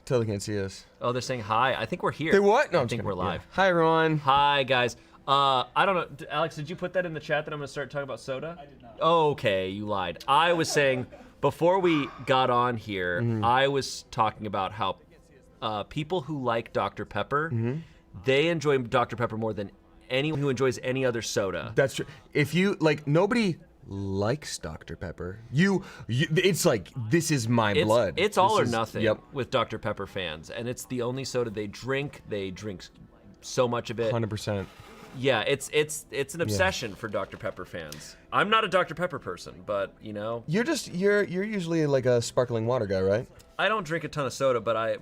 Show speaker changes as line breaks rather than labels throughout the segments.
Totally can't see us.
Oh, they're saying hi. I think we're here.
They what? No,
I think we're live.
Yeah. Hi, everyone.
Hi, guys. I don't know. Alex, did you put that in the chat that I'm going to start talking about soda?
I did not.
Okay, you lied. I was saying, before we got on here, I was talking about how people who like Dr. Pepper, they enjoy Dr. Pepper more than anyone who enjoys any other soda.
That's true. If you, like, nobody likes Dr. Pepper. It's like, this is my blood.
It's all or
This is-
nothing
Yep.
with Dr. Pepper fans, and it's the only soda they drink. They drink so much of it.
100%.
Yeah, it's an obsession for Dr. Pepper fans. I'm not a Dr. Pepper person, but you know,
You're usually like a sparkling water guy, right?
I don't drink a ton of soda, but I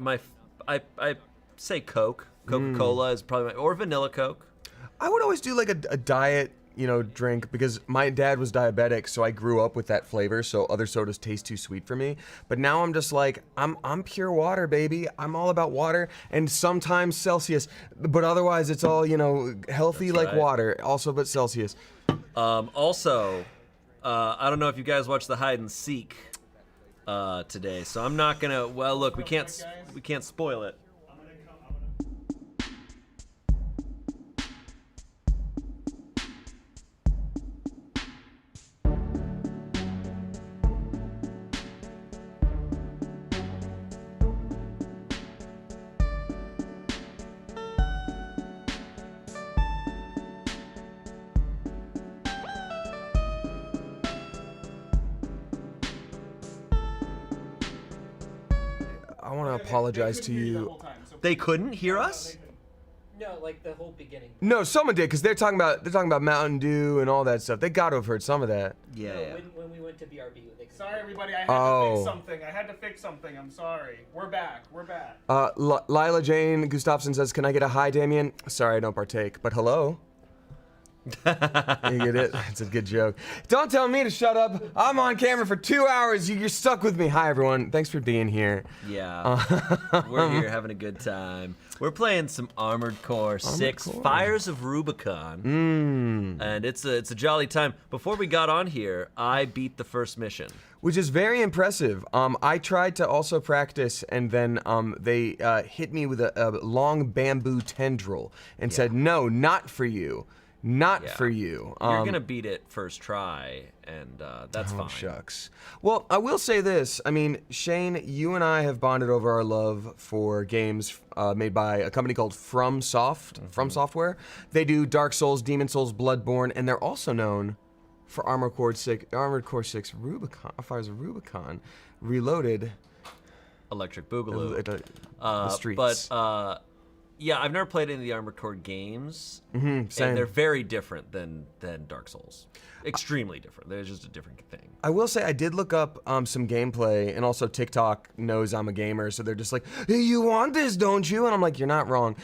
say Coke. Coca-Cola is probably or vanilla Coke.
I would always do like a diet, drink because my dad was diabetic, so I grew up with that flavor. So other sodas taste too sweet for me. But now I'm just like, I'm pure water, baby. I'm all about water and sometimes Celsius, but otherwise it's all healthy.
That's
like
right.
water, also but Celsius.
Also, I don't know if you guys watched the hide and seek today, so I'm not gonna. Well, look, we can't spoil it.
I want to apologize to you.
They couldn't hear us?
No, like the whole beginning.
No, someone did because they're talking about Mountain Dew and all that stuff. They got to have heard some of that.
Yeah.
No, when we went to BRB.
Sorry, everybody. I had to fix something. I'm sorry. We're back.
Lila Jane Gustafson says, "Can I get a hi, Damien?" Sorry, I don't partake, but hello. You get it? It's a good joke. Don't tell me to shut up. I'm on camera for 2 hours. You're stuck with me. Hi, everyone. Thanks for being here.
Yeah. We're here having a good time. We're playing some Armored Core 6
Core.
Fires of Rubicon. And it's a jolly time. Before we got on here, I beat the first mission.
Which is very impressive. I tried to also practice, and then they hit me with a long bamboo tendril and said, "No, not for you. Not for you."
You're gonna beat it first try, and that's fine.
Shucks. Well, I will say this. I mean, Shane, you and I have bonded over our love for games made by a company called From Software. They do Dark Souls, Demon Souls, Bloodborne, and they're also known for Armored Core 6 Rubicon, Fires of Rubicon, Reloaded.
Electric Boogaloo.
The streets.
But yeah, I've never played any of the Armored Core games.
Same.
And they're very different than Dark Souls. Extremely different. They're just a different thing.
I will say I did look up some gameplay, and also TikTok knows I'm a gamer, so they're just like, "Hey, you want this, don't you?" And I'm like, "You're not wrong."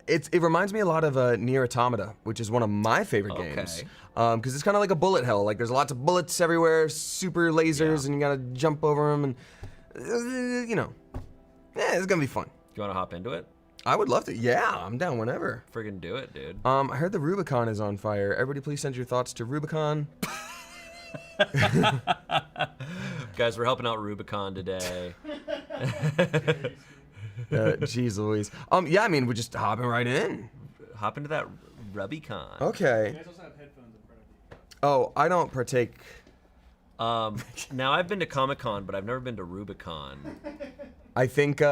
It reminds me a lot of Nier Automata, which is one of my favorite games. Because it's kind of like a bullet hell. Like there's lots of bullets everywhere, super lasers, and you gotta jump over them, and it's gonna be fun.
Do you want to hop into it?
I would love to. Yeah, I'm down whenever.
Friggin' do it, dude.
I heard the Rubicon is on fire. Everybody, please send your thoughts to Rubicon.
Guys, we're helping out Rubicon today.
Jeez Louise. Yeah, I mean, we're just hopping right in.
Hop into that Rubicon.
Okay.
You guys also have headphones in front of you.
Oh, I don't partake.
Now I've been to Comic-Con, but I've never been to Rubicon.
I think.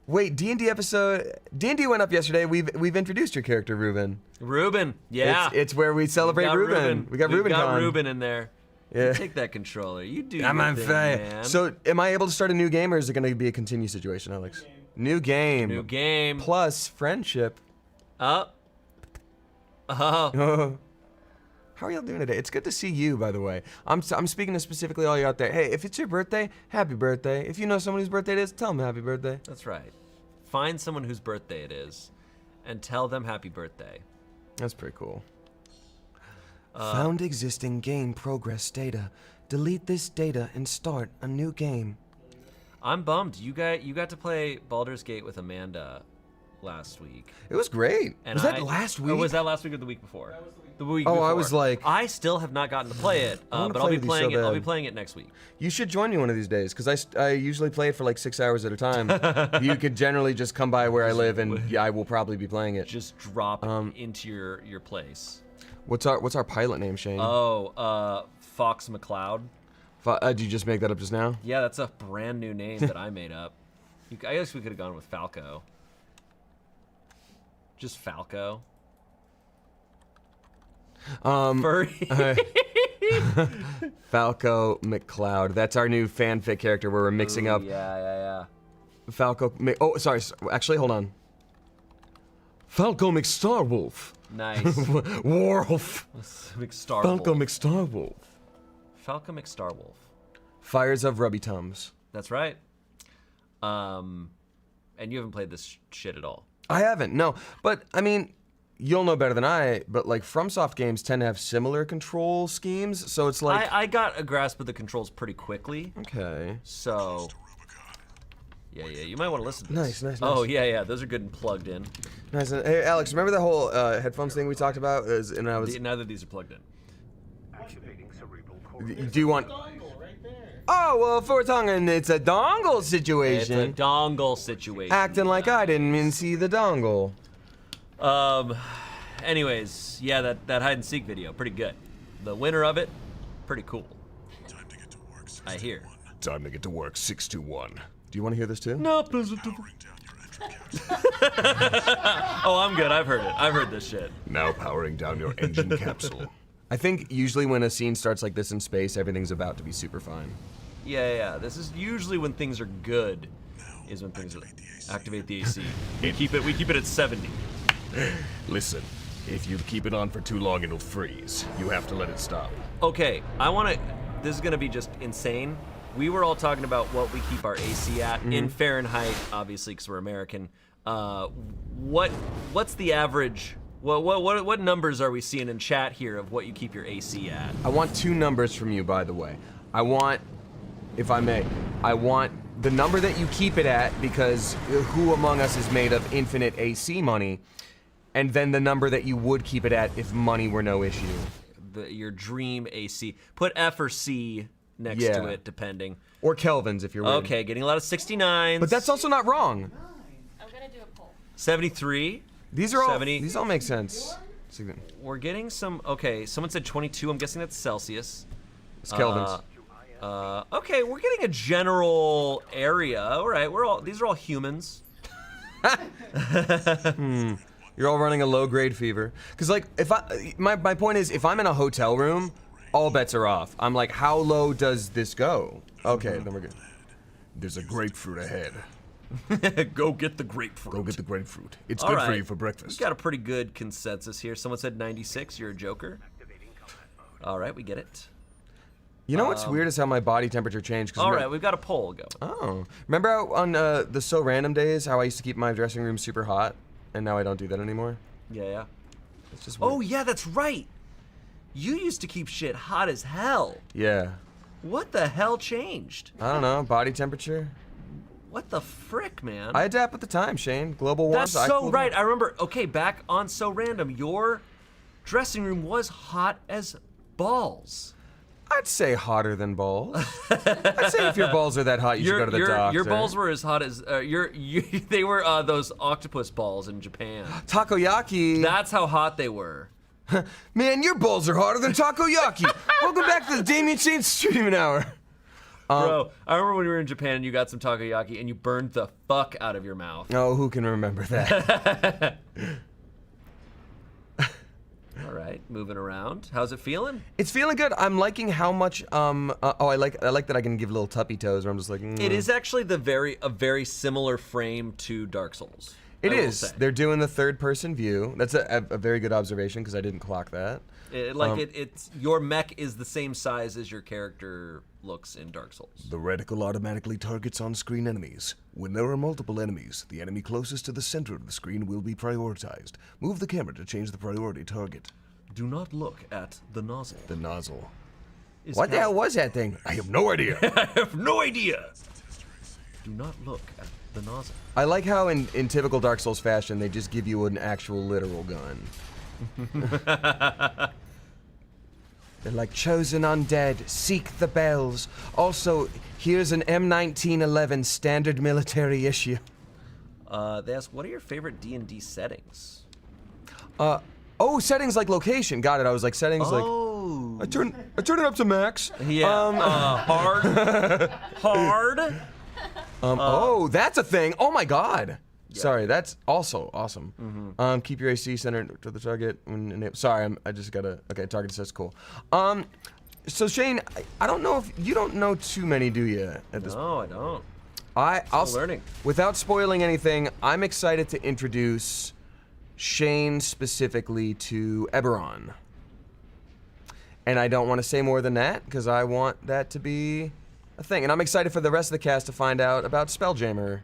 Wait, D&D episode. D&D went up yesterday. We've introduced your character, Ruben.
Ruben, yeah.
It's where we celebrate Ruben. We got Rubicon.
We got Ruben in there.
Yeah.
You take that controller. You do
I'm
your
on
thing,
fire.
man.
So, am I able to start a new game, or is it going to be a continue situation, Alex? New game.
New game.
Plus friendship.
Oh.
How are y'all doing today? It's good to see you, by the way. I'm speaking to specifically all you out there. Hey, if it's your birthday, happy birthday. If you know someone whose birthday it is, tell them happy birthday.
That's right. Find someone whose birthday it is, and tell them happy birthday.
That's pretty cool. Found existing game progress data. Delete this data and start a new game.
I'm bummed. You got to play Baldur's Gate with Amanda last week.
It was great.
And
Was that last week?
Or was that last week or the week before?
That was the week.
The week
Oh,
before.
I was like-
I still have not gotten to play it,
wanna
but
play
I'll be
with you
playing
so
it. I'll
bad.
be playing it next week.
You should join me one of these days, because I usually play it for like 6 hours at a time. You could generally just come by where I live, and I will probably be playing it.
Just drop into your place.
What's our pilot name, Shane?
Oh, Fox McCloud.
Did you just make that up just now?
Yeah, that's a brand new name that I made up. I guess we could have gone with Falco. Just Falco. Furry.
Falco McCloud. That's our new fanfic character where we're mixing up
Yeah.
Falco. Oh, sorry. Actually, hold on. Falco McStarwolf.
Nice.
Wolf.
McStarwolf.
Falco McStarwolf.
Falco McStarwolf.
Fires of Rubby Tums.
That's right. And you haven't played this shit at all.
I haven't, no. But, I mean, you'll know better than I, but, like, FromSoft games tend to have similar control schemes, so it's like...
I got a grasp of the controls pretty quickly.
Okay.
So... Yeah, you might want to listen to this.
Nice.
Oh, yeah, those are good and plugged in.
Nice. Hey, Alex, remember the whole headphones thing we talked about?
Neither of these are plugged in.
Do you want...
Dongle right there.
Oh, well, if we're talking, it's a dongle situation.
It's a dongle situation.
Acting like I didn't even see the dongle.
Anyways, yeah, that hide and seek video, pretty good. The winner of it, pretty cool.
Time to get to work.
I hear.
Time to get to work. 621.
Do you want to hear this too?
No,
Powering down your engine capsule.
Oh, I'm good. I've heard it. I've heard this shit.
Now powering down your engine capsule.
I think usually when a scene starts like this in space, everything's about to be super fine.
Yeah. This is usually when things are good. Is when things activate the AC. We keep it at 70.
Listen, if you keep it on for too long, it'll freeze. You have to let it stop.
Okay, this is gonna be just insane. We were all talking about what we keep our AC at in Fahrenheit, obviously, because we're American. What's the average? What numbers are we seeing in chat here of what you keep your AC at?
I want two numbers from you, by the way. I want, if I may, I want the number that you keep it at, because who among us is made of infinite AC money, and then the number that you would keep it at if money were no issue.
Your dream AC. Put F or C next to it, depending.
Or Kelvins, if you're winning.
Okay, getting a lot of 69s.
But that's also not wrong.
I'm gonna do a poll.
73.
These are all,
70.
these all make sense.
We're getting some, okay, someone said 22. I'm guessing that's Celsius.
It's Kelvins.
Okay, we're getting a general area. All right, these are all humans.
You're all running a low-grade fever. Because, like, my point is, if I'm in a hotel room, all bets are off. I'm like, how low does this go? Okay, then we're good.
There's a grapefruit ahead.
Go get the grapefruit.
Go get the grapefruit. It's
All
good for
right.
you for breakfast.
We got a pretty good consensus here. Someone said 96. You're a joker. All right, we get it.
You know what's weird is how my body temperature changed.
All right, we've got a poll going.
Oh. Remember how on the So Random days how I used to keep my dressing room super hot? And now I don't do that anymore?
Yeah.
It's just weird.
Oh, yeah, that's right. You used to keep shit hot as hell.
Yeah.
What the hell changed?
I don't know. Body temperature?
What the frick, man?
I adapt with the time, Shane. Global warming.
That's so right. I remember, okay, back on So Random, your dressing room was hot as balls.
I'd say hotter than balls. I'd say if your balls are that hot, you should go to the doctor.
Your balls were as hot as they were those octopus balls in Japan.
Takoyaki.
That's how hot they were.
Man, your balls are hotter than takoyaki. Welcome back to the Damien Shane Streaming Hour.
Bro, I remember when we were in Japan and you got some takoyaki and you burned the fuck out of your mouth.
Oh, who can remember that?
All right, moving around. How's it feeling?
It's feeling good. I'm liking how much. I like that I can give little tuppy toes where I'm just like.
It is actually a very similar frame to Dark Souls.
It
I will
is.
say.
They're doing the third-person view. That's a very good observation because I didn't clock that.
It's your mech is the same size as your character looks in Dark Souls.
The reticle automatically targets on-screen enemies. When there are multiple enemies, the enemy closest to the center of the screen will be prioritized. Move the camera to change the priority target.
Do not look at the nozzle.
The nozzle.
What the hell was that thing?
I have no idea.
I have no idea. Do not look at the nozzle.
I like how in typical Dark Souls fashion, they just give you an actual literal gun. They're like, chosen undead, seek the bells. Also, here's an M1911 standard military issue.
They ask, what are your favorite D&D settings?
Oh, settings like location. Got it. I was like, settings like...
Oh.
I turn it up to max.
Yeah. Hard. Hard.
Oh, that's a thing. Oh my god. Yeah. Sorry, that's also awesome. Keep your AC centered to the target. Sorry, I just gotta. Okay, target says cool. So Shane, I don't know if you don't know too many, do you? At this
No, I don't.
I'll
learning.
Without spoiling anything, I'm excited to introduce Shane specifically to Eberron. And I don't want to say more than that because I want that to be a thing. And I'm excited for the rest of the cast to find out about Spelljammer.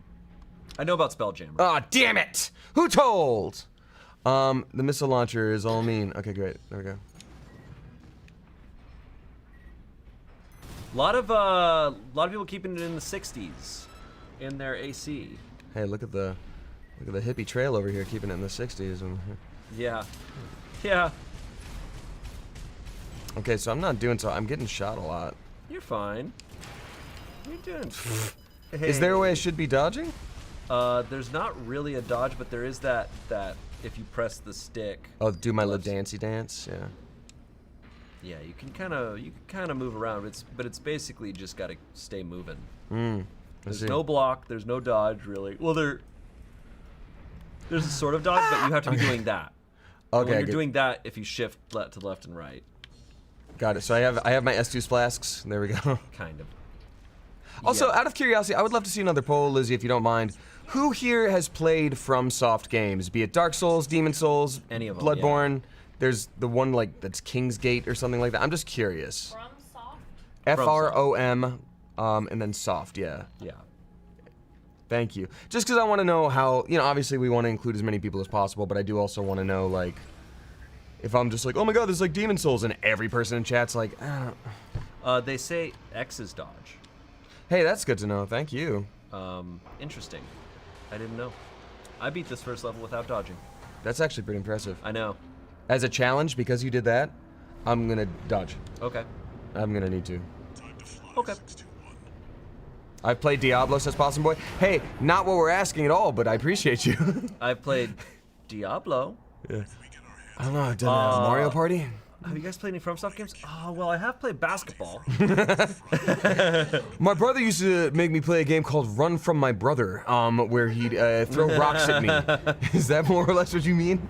I know about Spelljammer.
Ah, damn it! Who told? The missile launcher is all mean. Okay, great. There we go.
A lot of people keeping it in the 60s in their AC.
Hey, look at the hippie trail over here, keeping it in the 60s.
Yeah. Yeah.
Okay, so I'm not doing so. I'm getting shot a lot.
You're fine. You're doing.
Is there a way I should be dodging?
There's not really a dodge, but there is that if you press the stick.
Oh, do my little dancey dance. Yeah.
Yeah, you can kind of move around. But it's basically just got to stay moving. There's no block. There's no dodge really. Well, there's a sort of dodge, but you have to be doing that.
Okay.
And when you're doing that, if you shift to the left and right.
Got it. So I have my S2's flasks. There we go.
Kind of.
Also,
Yeah.
out of curiosity, I would love to see another poll, Lizzie, if you don't mind. Who here has played FromSoft games? Be it Dark Souls, Demon Souls,
Any of them,
Bloodborne.
yeah.
There's the one like that's King's Gate or something like that. I'm just curious.
From soft?
FROM, and then soft. Yeah.
Yeah.
Thank you. Just because I want to know how, obviously we want to include as many people as possible, but I do also want to know, like, if I'm just like, oh my god, there's like Demon Souls, and every person in chat's like,
They say X is dodge.
hey, that's good to know. Thank you.
Interesting. I didn't know. I beat this first level without dodging.
That's actually pretty impressive.
I know.
As a challenge, because you did that, I'm gonna dodge.
Okay.
I'm gonna need to.
Okay.
I've played Diablo, says Possum Boy. Hey, not what we're asking at all, but I appreciate you.
I've played Diablo.
Yeah. I don't know, I've done Mario Party.
Have you guys played any FromSoft games? Oh, well, I have played basketball.
My brother used to make me play a game called Run From My Brother, where he'd throw rocks at me. Is that more or less what you mean?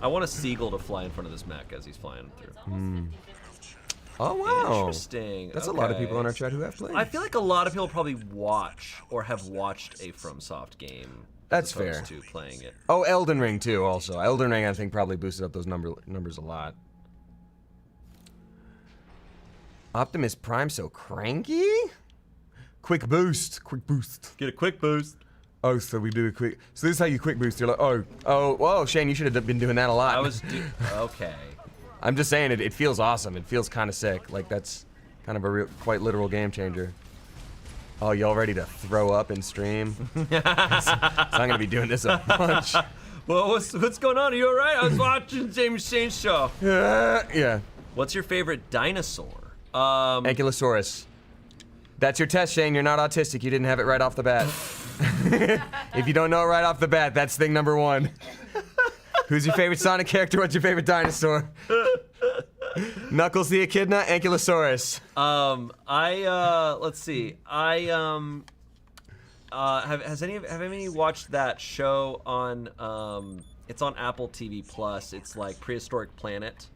I want a seagull to fly in front of this mech as he's flying through.
Oh, wow.
Interesting.
That's a lot of people in our chat who have played.
I feel like a lot of people probably watch or have watched a FromSoft game.
That's
as opposed
fair.
to playing it.
Oh, Elden Ring too. Also, Elden Ring I think probably boosted up those numbers a lot. Optimus Prime so cranky? Quick boost. Quick boost.
Get a quick boost.
Oh, so we do a quick. So this is how you quick boost. You're like, whoa, Shane, you should have been doing that a lot.
I was okay.
I'm just saying it feels awesome. It feels kind of sick. Like that's kind of a real, quite literal game changer. Oh, y'all ready to throw up in stream? So I'm gonna be doing this a bunch.
Well, what's going on? Are you alright? I was watching James Shane's show.
Yeah.
What's your favorite dinosaur?
Ankylosaurus. That's your test, Shane. You're not autistic. You didn't have it right off the bat. If you don't know it right off the bat, that's thing number one. Who's your favorite Sonic character? What's your favorite dinosaur? Knuckles the Echidna, Ankylosaurus.
Let's see. Have any of you watched that show on? It's on Apple TV Plus. It's like Prehistoric Planet.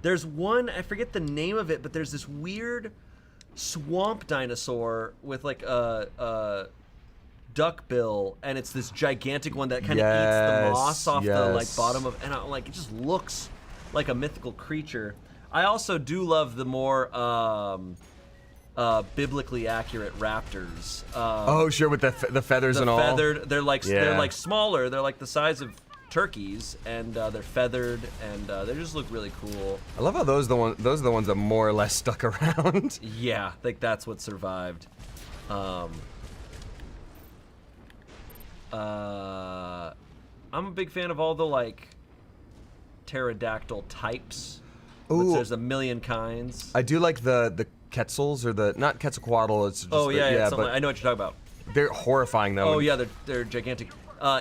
There's one, I forget the name of it, but there's this weird swamp dinosaur with like a duck bill, and it's this gigantic one that kind of eats the moss off the like bottom of, and it just looks like a mythical creature. I also do love the more biblically accurate raptors.
Oh, sure, with the feathers and all.
Feathered, they're like smaller. They're like the size of turkeys, and they're feathered, and they just look really cool.
I love how those are the ones that more or less stuck around.
Yeah, I think that's what survived. I'm a big fan of all the like pterodactyl types.
Ooh.
There's a million kinds.
I do like the Quetzals or the not Quetzalcoatl. It's just
But
but
I know what you're talking about.
they're horrifying though.
Oh yeah, they're gigantic.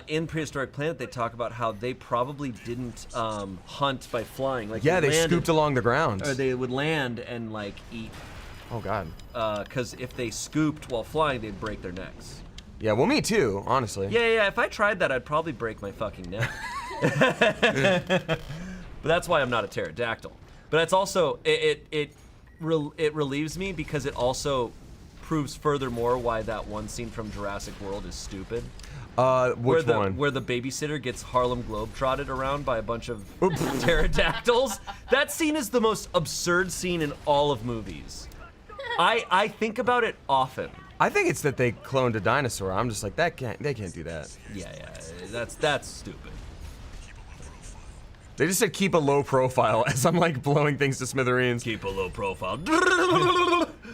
In Prehistoric Planet, they talk about how they probably didn't hunt by flying. Like
Yeah, they
landed,
scooped along the ground.
or they would land and like eat.
Oh god.
Because if they scooped while flying, they'd break their necks.
Yeah, well, me too, honestly.
Yeah. If I tried that, I'd probably break my fucking neck. But that's why I'm not a pterodactyl. But it's also it relieves me because it also proves furthermore why that one scene from Jurassic World is stupid.
Which one?
Where the babysitter gets Harlem Globetrotted around by a bunch of pterodactyls. That scene is the most absurd scene in all of movies. I think about it often.
I think it's that they cloned a dinosaur. I'm just like, they can't do that.
Yeah, that's stupid.
They just said keep a low profile as I'm like blowing things to smithereens.
Keep a low profile.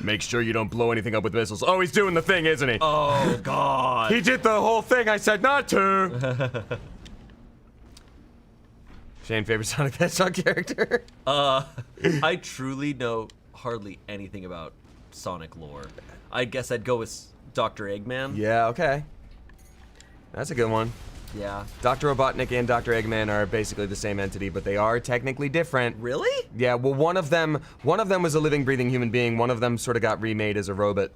Make sure you don't blow anything up with missiles. Oh, he's doing the thing, isn't he?
Oh God.
He did the whole thing I said not to. Shane, favorite Sonic the Hedgehog character?
I truly know hardly anything about Sonic lore. I guess I'd go with Dr. Eggman.
Yeah, okay. That's a good one.
Yeah.
Dr. Robotnik and Dr. Eggman are basically the same entity, but they are technically different.
Really?
Yeah, well, one of them was a living, breathing human being. One of them sort of got remade as a robot.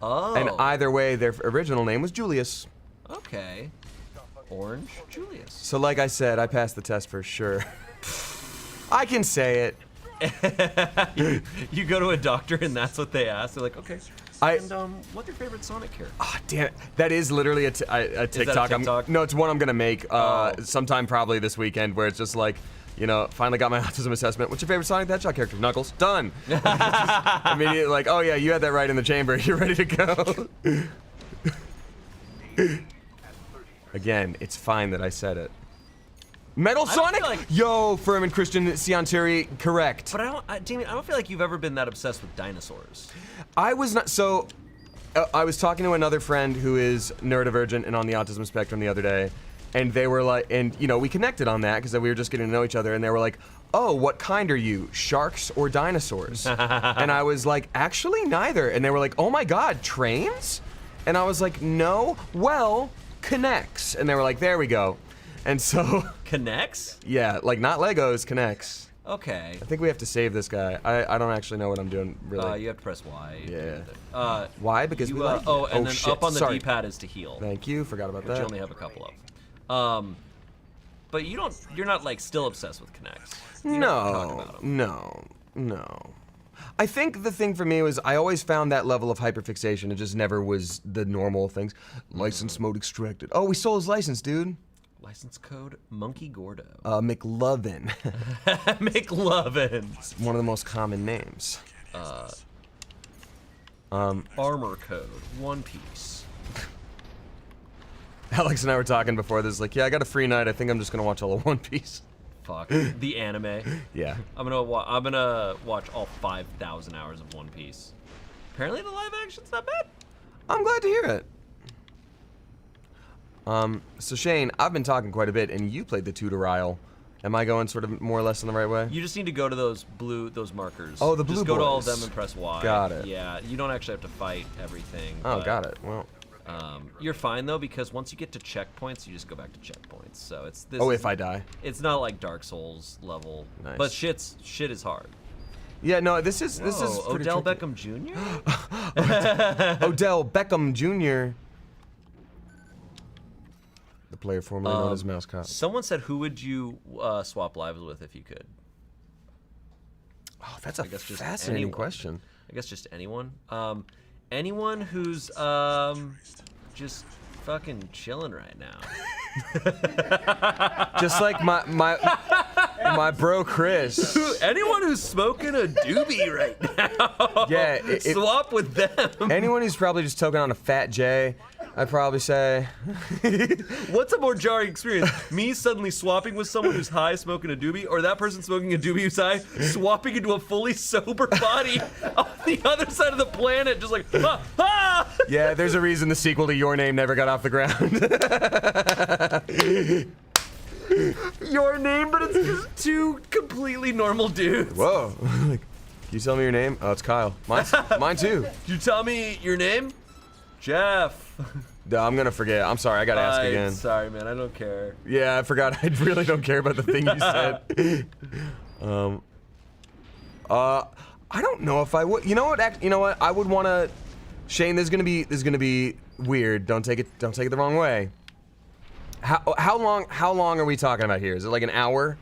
Oh.
And either way, their original name was Julius.
Okay. Orange Julius.
So like I said, I passed the test for sure. I can say it.
You go to a doctor and that's what they ask. They're like, okay.
I-
And what's your favorite Sonic character?
Ah, damn it. That is literally a TikTok.
TikTok?
No, it's one I'm gonna make
Oh.
sometime probably this weekend where it's just like, you know, finally got my autism assessment. What's your favorite Sonic the Hedgehog character? Knuckles. Done. Immediately like, oh yeah, you had that right in the chamber. You're ready to go. Again, it's fine that I said it. Metal
don't
Sonic?
feel like-
Yo, Furman Christian Cianturi, correct.
But Damien, I don't feel like you've ever been that obsessed with dinosaurs.
I was not, so, I was talking to another friend who is neurodivergent and on the autism spectrum the other day, and they were like, and you know, we connected on that because we were just getting to know each other, and they were like, oh, what kind are you, sharks or dinosaurs? And I was like, actually neither. And they were like, oh my God, trains? And I was like, no, well, connects. And they were like, there we go. And so,
Connects?
yeah, like not Legos, connects.
Okay.
I think we have to save this guy. I don't actually know what I'm doing, really.
You have to press Y.
Yeah. Why? Because we like it.
Oh, and then
shit,
up on the
sorry.
D-pad is to heal.
Thank you, forgot about
Which you
that.
only have a couple of. But you're not like still obsessed with Connects. You don't talk about 'em.
No. I think the thing for me was I always found that level of hyperfixation. It just never was the normal things. License mode extracted. Oh, we stole his license, dude.
License code Monkey Gordo.
McLovin.
McLovin.
One of the most common names.
Armor code One Piece.
Alex and I were talking before this, like, yeah, I got a free night. I think I'm just gonna watch all of One Piece.
Fuck the anime.
Yeah.
I'm gonna watch all 5,000 hours of One Piece. Apparently the live action's not bad.
I'm glad to hear it. So Shane, I've been talking quite a bit, and you played the tutorial. Am I going sort of more or less in the right way?
You just need to go to those markers.
Oh, the blue
Just go to all of
boys.
them and press Y.
Got it.
Yeah, you don't actually have to fight everything.
Oh,
but,
got it. Well,
You're fine though, because once you get to checkpoints, you just go back to checkpoints. So it's this.
oh, if I die.
It's not like Dark Souls level,
Nice.
but shit is hard.
Yeah, no, this is pretty
Odell
tricky.
Beckham Jr.
Odell Beckham Jr. The player formerly known as Mousecop.
Someone said, "Who would you swap lives with if you could?"
Oh, that's a
guess just
fascinating
anyone.
question.
I guess just anyone. Anyone who's just fucking chilling right now.
Just like my bro Chris.
Anyone who's smoking a doobie right now.
Yeah,
Swap with them.
anyone who's probably just toking on a fat J, I'd probably say.
What's a more jarring experience? Me suddenly swapping with someone who's high smoking a doobie, or that person smoking a doobie who's high, swapping into a fully sober body on the other side of the planet, just like, ah, ah!
Yeah, there's a reason the sequel to Your Name never got off the ground.
Your Name, but it's just two completely normal dudes.
Whoa. Like, can you tell me your name? Oh, it's Kyle. Mine too.
Did you tell me your name? Jeff.
No, I'm gonna forget. I'm sorry. I gotta ask again.
Sorry, man. I don't care.
Yeah, I forgot. I really don't care about the thing you said. I don't know if I would. You know what? You know what? I would want to. Shane, this is gonna be weird. Don't take it the wrong way. How long are we talking about here? Is it like an hour?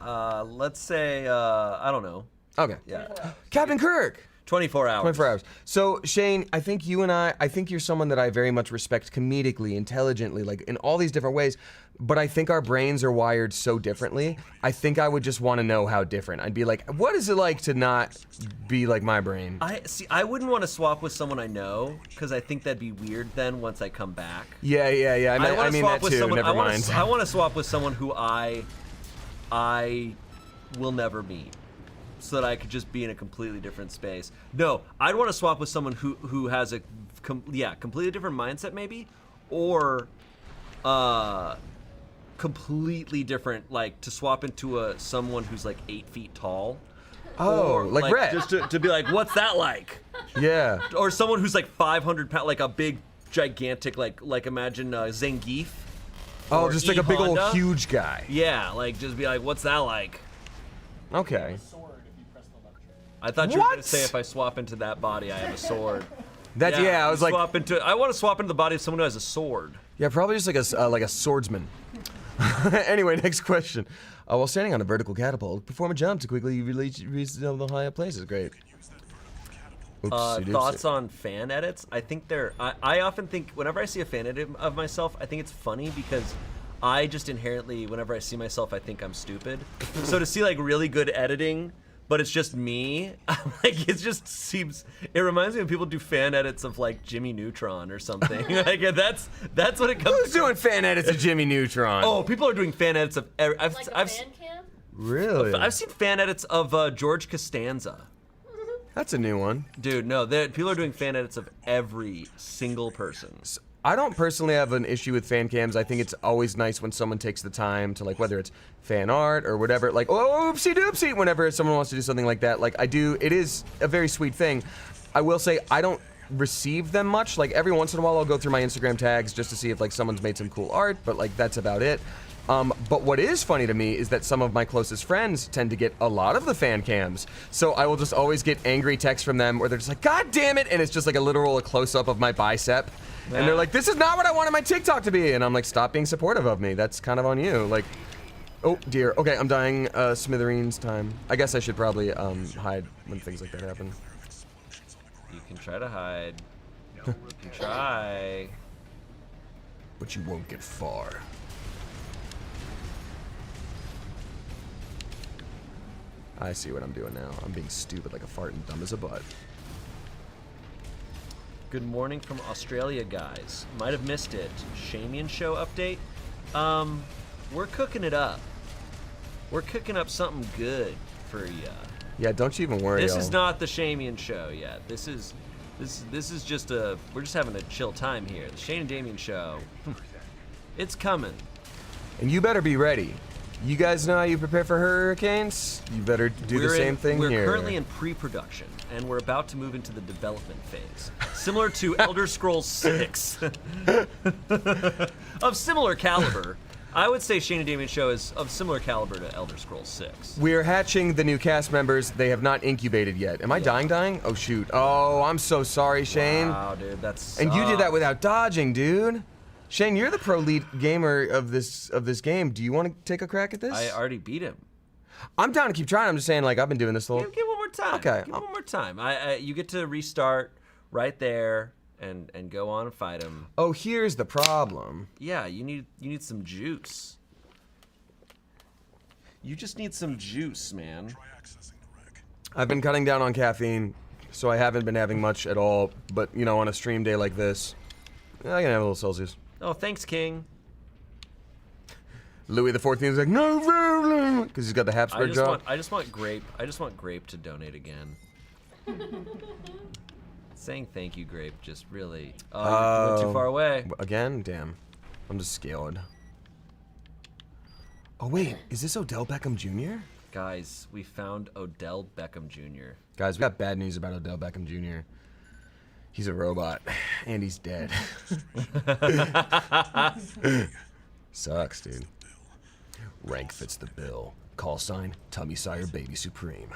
Let's say I don't know.
Okay.
Yeah.
Captain Kirk.
24 hours.
24 hours. So, Shane, I think you're someone that I very much respect comedically, intelligently, like in all these different ways, but I think our brains are wired so differently. I think I would just want to know how different. I'd be like, what is it like to not be like my brain?
I wouldn't want to swap with someone I know, because I think that'd be weird then once I come back.
Yeah. I mean that too. Never mind.
I want to swap with someone who I will never meet, so that I could just be in a completely different space. No, I'd want to swap with someone who has a completely different mindset maybe, or completely different, like to swap into someone who's like 8 feet tall.
Oh,
or,
like Rhett.
Just to be like, what's that like?
Yeah.
Or someone who's like 500 pounds, like a big, gigantic, like imagine Zangief.
Oh,
or
just like a big old
E-Honda.
huge guy.
Yeah, like just be like, what's that like?
Okay.
I thought you were
What?
going to say if I swap into that body, I have a sword.
That's yeah. I was like,
I want to swap into the body of someone who has a sword.
yeah, probably just like a swordsman. Anyway, next question. While standing on a vertical catapult, perform a jump to quickly reach the higher places. Great. Oopsie-doopsie.
Thoughts on fan edits? I think I often think whenever I see a fan edit of myself, I think it's funny because I just inherently, whenever I see myself, I think I'm stupid. So to see like really good editing, but it's just me, like it just seems. It reminds me when people do fan edits of like Jimmy Neutron or something. Like that's what it comes.
Who's doing fan edits of Jimmy Neutron?
Oh, people are doing fan edits of. I've
fan cam?
Really?
I've seen fan edits of George Costanza.
That's a new one.
Dude, no, people are doing fan edits of every single person.
I don't personally have an issue with fan cams. I think it's always nice when someone takes the time to, like, whether it's fan art or whatever, like, oh, oopsie doopsie, whenever someone wants to do something like that. Like, I do, it is a very sweet thing. I will say, I don't receive them much. Like, every once in a while, I'll go through my Instagram tags just to see if, like, someone's made some cool art, but, like, that's about it. But what is funny to me is that some of my closest friends tend to get a lot of the fan cams. So I will just always get angry texts from them where they're just like, God damn it! And it's just like a literal close-up of my bicep. And they're like, this is not what I wanted my TikTok to be. And I'm like, stop being supportive of me. That's kind of on you. Like, oh dear. Okay, I'm dying. Smithereens time. I guess I should probably hide when things like that happen.
You can try to hide. You can try.
But you won't get far.
I see what I'm doing now. I'm being stupid like a fart and dumb as a butt.
Good morning from Australia, guys. Might have missed it. Shamian show update. We're cooking it up. We're cooking up something good for ya.
Yeah, don't you even worry.
This is not the Shamian show yet. This is just we're just having a chill time here. The Shane and Damien show. It's coming.
And you better be ready. You guys know how you prepare for hurricanes? You better do the same thing
here.
We're
currently in pre-production, and we're about to move into the development phase. Similar to Elder Scrolls 6. Of similar caliber. I would say Shane and Damien show is of similar caliber to Elder Scrolls 6.
We're hatching the new cast members. They have not incubated yet. Am I dying? Oh, shoot. Oh, I'm so sorry, Shane.
Wow, dude, that's.
And you did that without dodging, dude. Shane, you're the pro lead gamer of this game. Do you want to take a crack at this?
I already beat him.
I'm down to keep trying. I'm just saying, like, I've been doing this the whole...
Give one more time.
Okay.
Give one more time. You get to restart right there and go on and fight him.
Oh, here's the problem.
Yeah, you need some juice. You just need some juice, man.
I've been cutting down on caffeine, so I haven't been having much at all. But, you know, on a stream day like this, I can have a little Celsius.
Oh, thanks, King.
Louis XIV is like, no, because he's got the Habsburg jaw.
I just want Grape to donate again. Saying thank you, Grape, just really. Oh, you went too far away.
Again? Damn. I'm just scared. Oh, wait. Is this Odell Beckham Jr.?
Guys, we found Odell Beckham Jr.
Guys, we got bad news about Odell Beckham Jr. He's a robot, and he's dead. Sucks, dude. Rank fits the bill. Call sign, Tummy Sire Baby Supreme.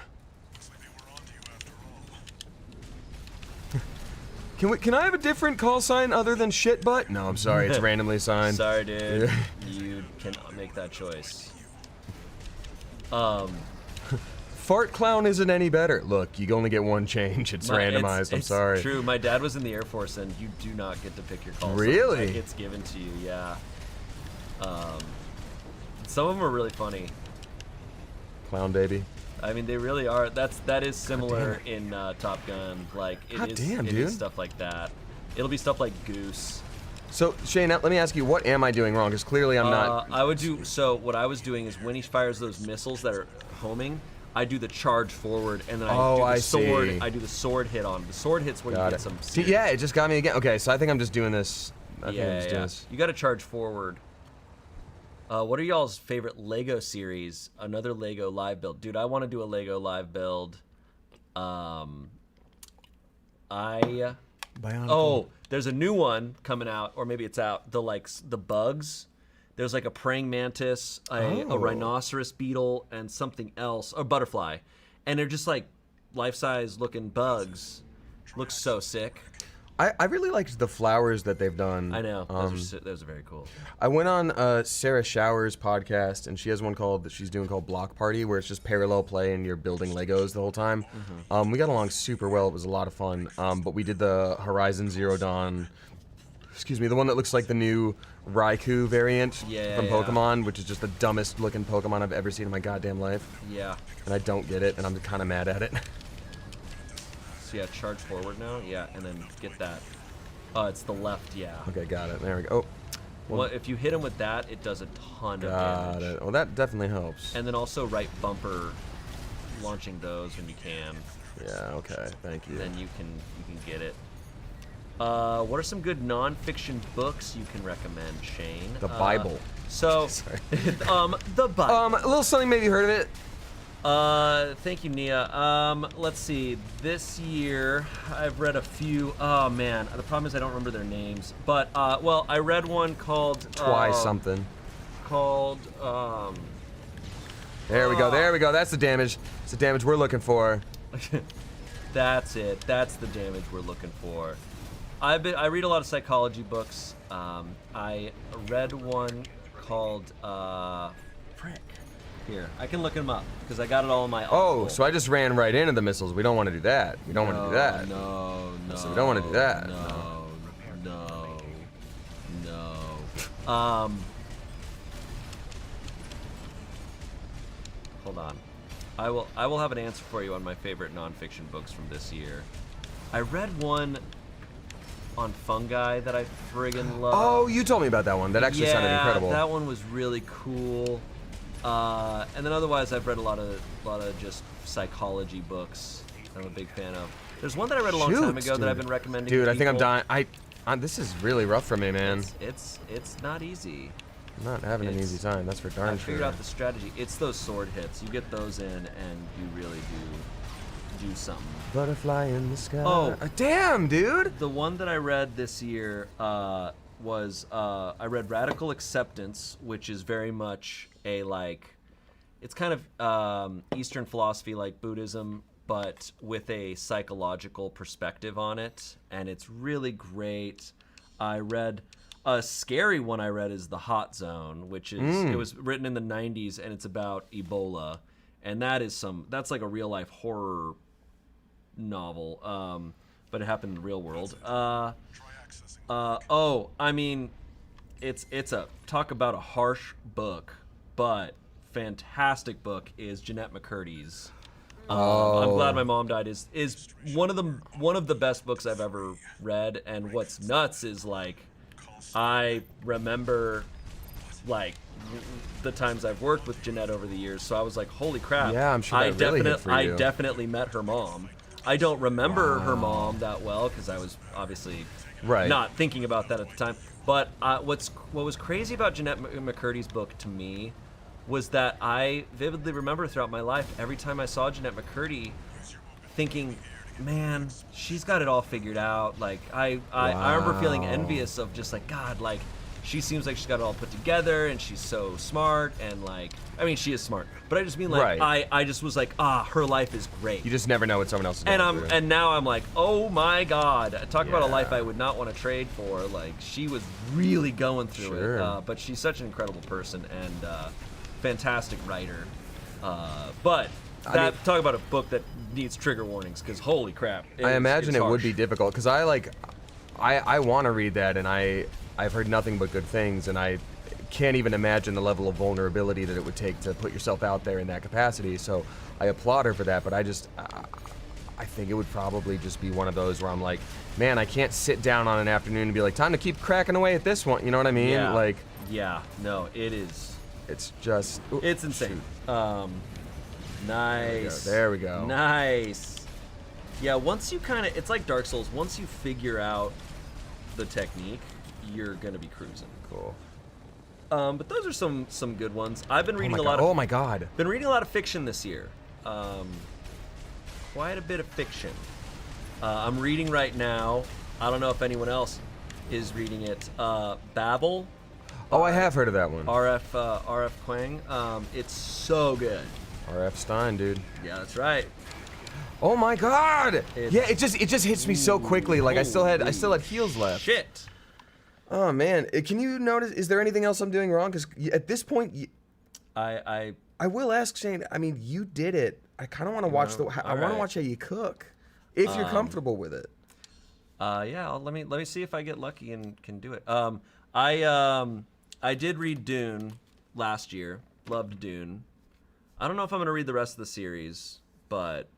Can I have a different call sign other than shit butt? No, I'm sorry, it's randomly signed.
Sorry, dude. You cannot make that choice.
Fart clown isn't any better. Look, you only get one change. It's randomized. I'm sorry.
It's true. My dad was in the Air Force, and you do not get to pick your call sign.
Really?
Like, it's given to you. Yeah. Some of them are really funny.
Clown baby.
I mean, they really are. That is similar in Top Gun. Like it is stuff like that. It'll be stuff like Goose.
So Shane, now, let me ask you, what am I doing wrong? Because clearly I'm not.
I would do so. What I was doing is when he fires those missiles that are homing, I do the charge forward, and then I do the sword.
See.
I do the sword hit on. The sword hits where you get some.
See, yeah, it just got me again. Okay, so I think I'm just doing this. I think I'm just doing this.
You got to charge forward. What are y'all's favorite Lego series? Another Lego live build, dude. I want to do a Lego live build. There's a new one coming out, or maybe it's out. The bugs. There's like a praying mantis, a rhinoceros beetle, and something else, or butterfly, and they're just like life-size looking bugs. Looks so sick.
I really liked the flowers that they've done.
I know. Those are very cool.
I went on Sarah Shower's podcast, and she has one called Block Party, where it's just parallel play and you're building Legos the whole time.
Mm-hmm.
We got along super well. It was a lot of fun. But we did the Horizon Zero Dawn, the one that looks like the new Raikou variant from Pokemon, which is just the dumbest looking Pokemon I've ever seen in my goddamn life.
Yeah.
And I don't get it, and I'm kind of mad at it.
So yeah, charge forward now. Yeah, and then get that. It's the left. Yeah.
Okay, got it. There we go. Oh.
Well, if you hit him with that, it does a ton of damage.
Got it. Well, that definitely helps.
And then also right bumper, launching those when you can.
Yeah. Okay. Thank you.
Then you can get it. What are some good nonfiction books you can recommend, Shane?
The Bible.
So, the Bible.
A little something. Maybe you heard of it.
Thank you, Nia. Let's see. This year, I've read a few. Oh man, the problem is I don't remember their names. But well, I read one called
something.
Called
There we go. There we go. That's the damage. It's the damage we're looking for.
That's it. That's the damage we're looking for. I read a lot of psychology books. I read one called frick. Here, I can look them up because I got it all in my.
Oh, so I just ran right into the missiles. We don't want to do that. We don't want to do that.
No.
So we don't want to do that.
No. Hold on. I will have an answer for you on my favorite nonfiction books from this year. I read one on fungi that I friggin' love.
Oh, you told me about that one. That actually sounded incredible.
That one was really cool. And then otherwise, I've read a lot of just psychology books that I'm a big fan of. There's one that I read a long time ago that I've been recommending.
Dude,
to
I think I'm
people.
dying. This is really rough for me, man.
It's not easy.
I'm not having an easy time. That's for darn
I
sure.
figured out the strategy. It's those sword hits. You get those in, and you really do something.
Butterfly in the sky.
Oh,
damn, dude.
The one that I read this year was I read Radical Acceptance, which is very much a it's kind of Eastern philosophy like Buddhism, but with a psychological perspective on it, and it's really great. I read a scary one. I read is The Hot Zone, which is it was written in the 90s, and it's about Ebola, and that's like a real life horror novel, but it happened in the real world. I mean, it's a talk about a harsh book, but fantastic book is Jeanette McCurdy's. I'm glad my mom died is one of the best books I've ever read, and what's nuts is like I remember, like, the times I've worked with Jeanette over the years, so I was like, holy crap.
Yeah, I'm sure that really hit for you.
I definitely met her mom. I don't remember her mom that well because I was obviously not thinking about that at the time. But what was crazy about Jeanette McCurdy's book to me was that I vividly remember throughout my life, every time I saw Jeanette McCurdy, thinking, man, she's got it all figured out. Like, I remember feeling envious of just like, God, like, she seems like she's got it all put together, and she's so smart, and like, I mean, she is smart, but I just mean like, I just was like, her life is great.
You just never know what someone else is going through.
And now I'm like, oh my God, talk about a life I would not want to trade for. Like, she was really going through it, but she's such an incredible person and fantastic writer. But talk about a book that needs trigger warnings, because holy crap,
I imagine it would be difficult, because I want to read that, and I've heard nothing but good things, and I can't even imagine the level of vulnerability that it would take to put yourself out there in that capacity. So I applaud her for that, but I think it would probably just be one of those where I'm like, man, I can't sit down on an afternoon and be like, time to keep cracking away at this one. You know what I mean?
Yeah.
Like,
yeah, no, it is.
It's just,
it's insane. Nice.
There we go.
Nice. Yeah, once you kind of, it's like Dark Souls. Once you figure out the technique, you're gonna be cruising.
Cool.
But those are some good ones. I've been reading
Oh my God.
Been reading a lot of fiction this year. Quite a bit of fiction. I'm reading right now. I don't know if anyone else is reading it. Babel.
Oh, I have heard of that one.
R.F. Kuang. It's so good.
R.F. Stein, dude.
Yeah, that's right.
Oh my God! Yeah, it just hits me so quickly. Like I still had heals left.
Shit.
Oh man, can you notice? Is there anything else I'm doing wrong? Because at this point,
I
will ask Shane. I mean, you did it. I kind of want to watch I want to watch how you cook, if you're comfortable with it.
Yeah. Let me see if I get lucky and can do it. I did read Dune last year. Loved Dune. I don't know if I'm gonna read the rest of the series, but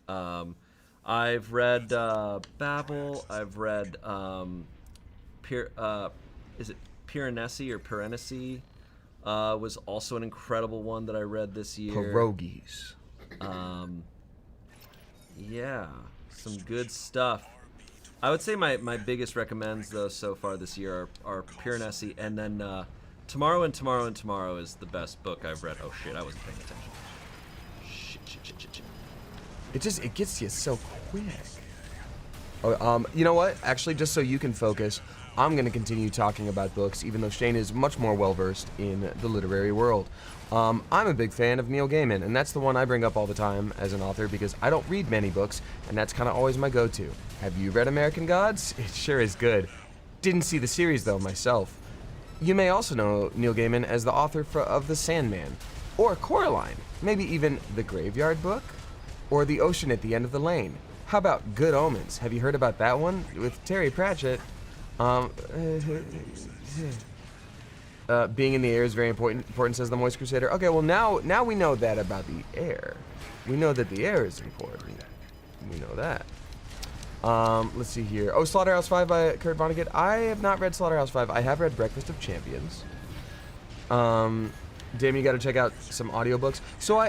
I've read Babel. I've read is it Piranesi or Piranesi? Was also an incredible one that I read this year.
Pierogies.
Yeah, some good stuff. I would say my biggest recommends though so far this year are Piranesi, and then Tomorrow and Tomorrow and Tomorrow is the best book I've read. Oh shit, I wasn't paying attention. Shit.
It gets you so quick. Oh, you know what? Actually, just so you can focus, I'm going to continue talking about books, even though Shane is much more well-versed in the literary world. I'm a big fan of Neil Gaiman, and that's the one I bring up all the time as an author because I don't read many books, and that's kind of always my go-to. Have you read American Gods? It sure is good. Didn't see the series, though, myself. You may also know Neil Gaiman as the author of The Sandman, or Coraline, maybe even The Graveyard Book, or The Ocean at the End of the Lane. How about Good Omens? Have you heard about that one with Terry Pratchett? Being in the air is very important, says the Moist Crusader. Okay, well now we know that about the air. We know that the air is important. We know that. Let's see here. Oh, Slaughterhouse 5 by Kurt Vonnegut. I have not read Slaughterhouse 5. I have read Breakfast of Champions. Damn, you got to check out some audiobooks. So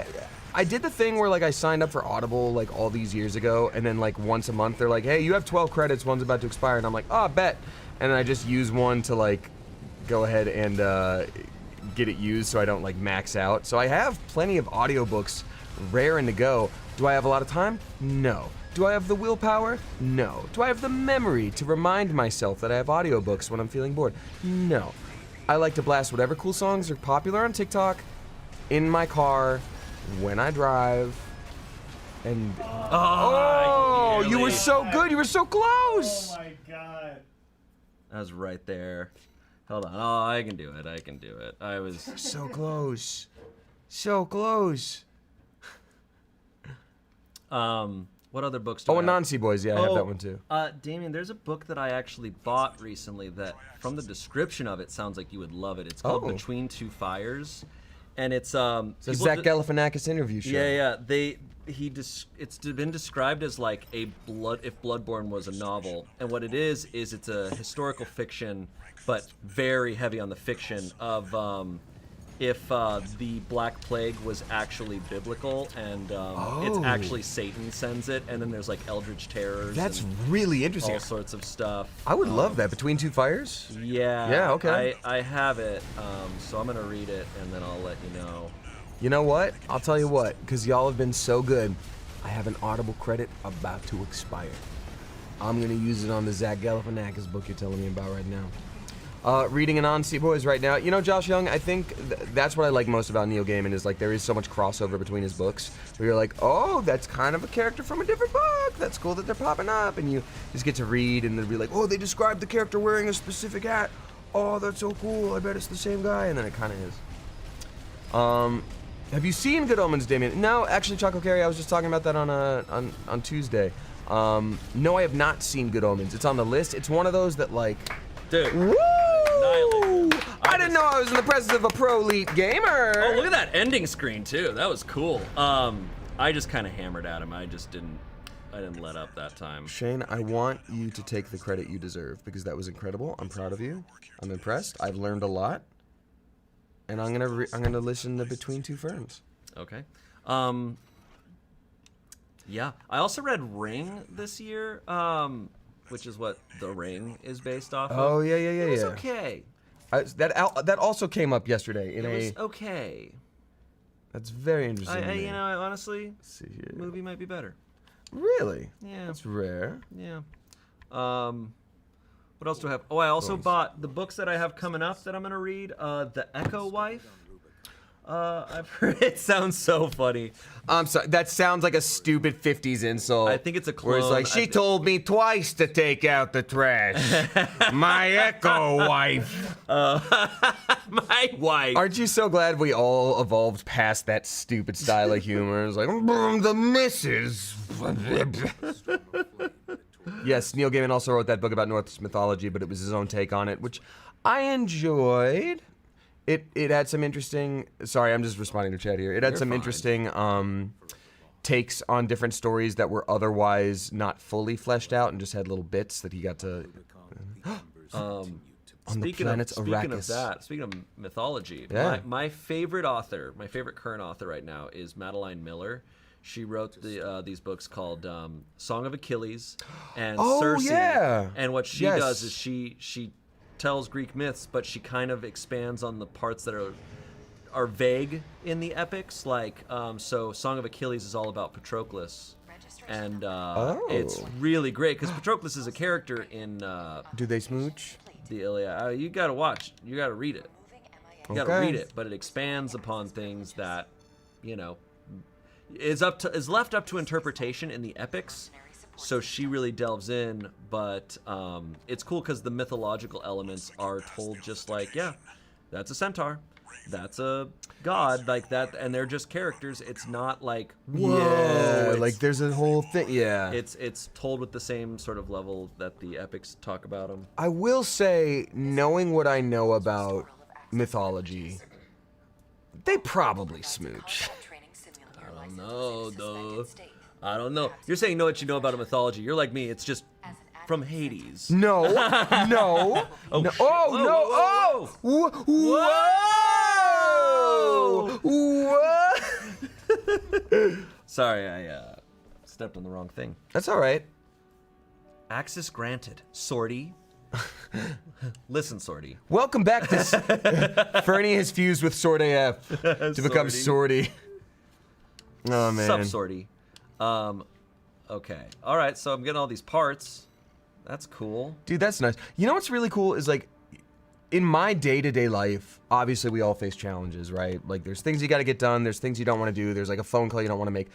I did the thing where like I signed up for Audible like all these years ago, and then like once a month they're like, hey, you have 12 credits, one's about to expire, and I'm like, oh, bet. And then I just use one to like go ahead and get it used so I don't like max out. So I have plenty of audiobooks raring to go. Do I have a lot of time? No. Do I have the willpower? No. Do I have the memory to remind myself that I have audiobooks when I'm feeling bored? No. I like to blast whatever cool songs are popular on TikTok in my car when I drive. And oh, you were so good. You were so close.
Oh my god.
That was right there. Hold on. Oh, I can do it. I can do it. I was
so close. So close.
What other books do I have?
Nancy Boys. Yeah, I have that one too.
Damien, there's a book that I actually bought recently that, from the description of it, sounds like you would love it. It's called Between Two Fires. and it's
It's a
people
Zach
d-
Galifianakis interview show.
Yeah. It's been described as like if Bloodborne was a novel, and what it is it's a historical fiction, but very heavy on the fiction of if the Black Plague was actually biblical, and it's actually Satan sends it, and then there's like eldritch terrors.
That's
and
really interesting.
all sorts of stuff.
I would love that. Between Two Fires?
Yeah.
Yeah, okay.
I have it, so I'm gonna read it, and then I'll let you know.
You know what? I'll tell you what, because y'all have been so good, I have an Audible credit about to expire. I'm going to use it on the Zach Galifianakis book you're telling me about right now. Reading an on Boys right now. You know, Josh Young, I think that's what I like most about Neil Gaiman is like there is so much crossover between his books where you're like, oh, that's kind of a character from a different book. That's cool that they're popping up. And you just get to read and they'll be like, oh, they described the character wearing a specific hat. Oh, that's so cool. I bet it's the same guy. And then it kind of is. Have you seen Good Omens, Damien? No, actually, Choco Carey, I was just talking about that on Tuesday. No, I have not seen Good Omens. It's on the list. It's one of those that like,
Dude.
woo!
Annihilate.
I didn't know I was in the presence of a pro elite gamer.
Oh, look at that ending screen too. That was cool. I just kind of hammered at him. I didn't let up that time.
Shane, I want you to take the credit you deserve because that was incredible. I'm proud of you. I'm impressed. I've learned a lot. And I'm gonna listen to Between Two Ferns.
Okay. Yeah. I also read Ring this year, which is what The Ring is based off of.
Oh yeah.
It was okay.
That also came up yesterday in
It was okay.
That's very interesting. to me.
You know, honestly,
Let's see here.
the movie might be better.
Really?
Yeah.
That's rare.
Yeah. What else do I have? Oh, I also bought the books that I have coming up that I'm gonna read. The Echo Wife. I've heard it sounds so funny.
I'm sorry. That sounds like a stupid 50s insult.
I think it's a
Where it's
clone.
like, she told me twice to take out the trash. My Echo Wife.
My wife.
Aren't you so glad we all evolved past that stupid style of humor? It's like, the missus. Yes, Neil Gaiman also wrote that book about Norse mythology, but it was his own take on it, which I enjoyed. It had some interesting. Sorry, I'm just responding to chat here. It had some interesting takes on different stories that were otherwise not fully fleshed out, and just had little bits that he got to. On the planet Arrakis.
Speaking of mythology,
Yeah.
my favorite author, my favorite current author right now is Madeline Miller. She wrote these books called Song of Achilles and Circe.
Yeah.
And what she does is she tells Greek myths, but she kind of expands on the parts that are vague in the epics. Like, so Song of Achilles is all about Patroclus. And it's really great because Patroclus is a character in
Do they smooch?
the Iliad. You gotta watch. You gotta read it. You gotta read it, but it expands upon things that, you know, is left up to interpretation in the epics. So she really delves in, but it's cool because the mythological elements are told just like, yeah, that's a centaur, that's a god, like that, and they're just characters. It's not like, whoa,
Yeah,
it's-
like there's a whole thing. Yeah.
It's told with the same sort of level that the epics talk about them.
I will say, knowing what I know about mythology, they probably smooch.
I don't know, though. I don't know. You're saying know what you know about a mythology. You're like me. It's just from Hades.
No, no,
Oh,
no.
shit.
Oh,
Whoa,
no,
whoa,
oh, whoa.
Sorry, I stepped on the wrong thing.
That's all right.
Access granted. Sortie. Listen, Sortie.
Welcome back to Fernie has fused with Sword AF to become
Sortie.
Sortie. Oh man.
Sup, Sortie. Okay. All right, so I'm getting all these parts. That's cool.
Dude, that's nice. You know what's really cool is like in my day-to-day life, obviously we all face challenges, right? Like there's things you got to get done, there's things you don't want to do, there's like a phone call you don't want to make.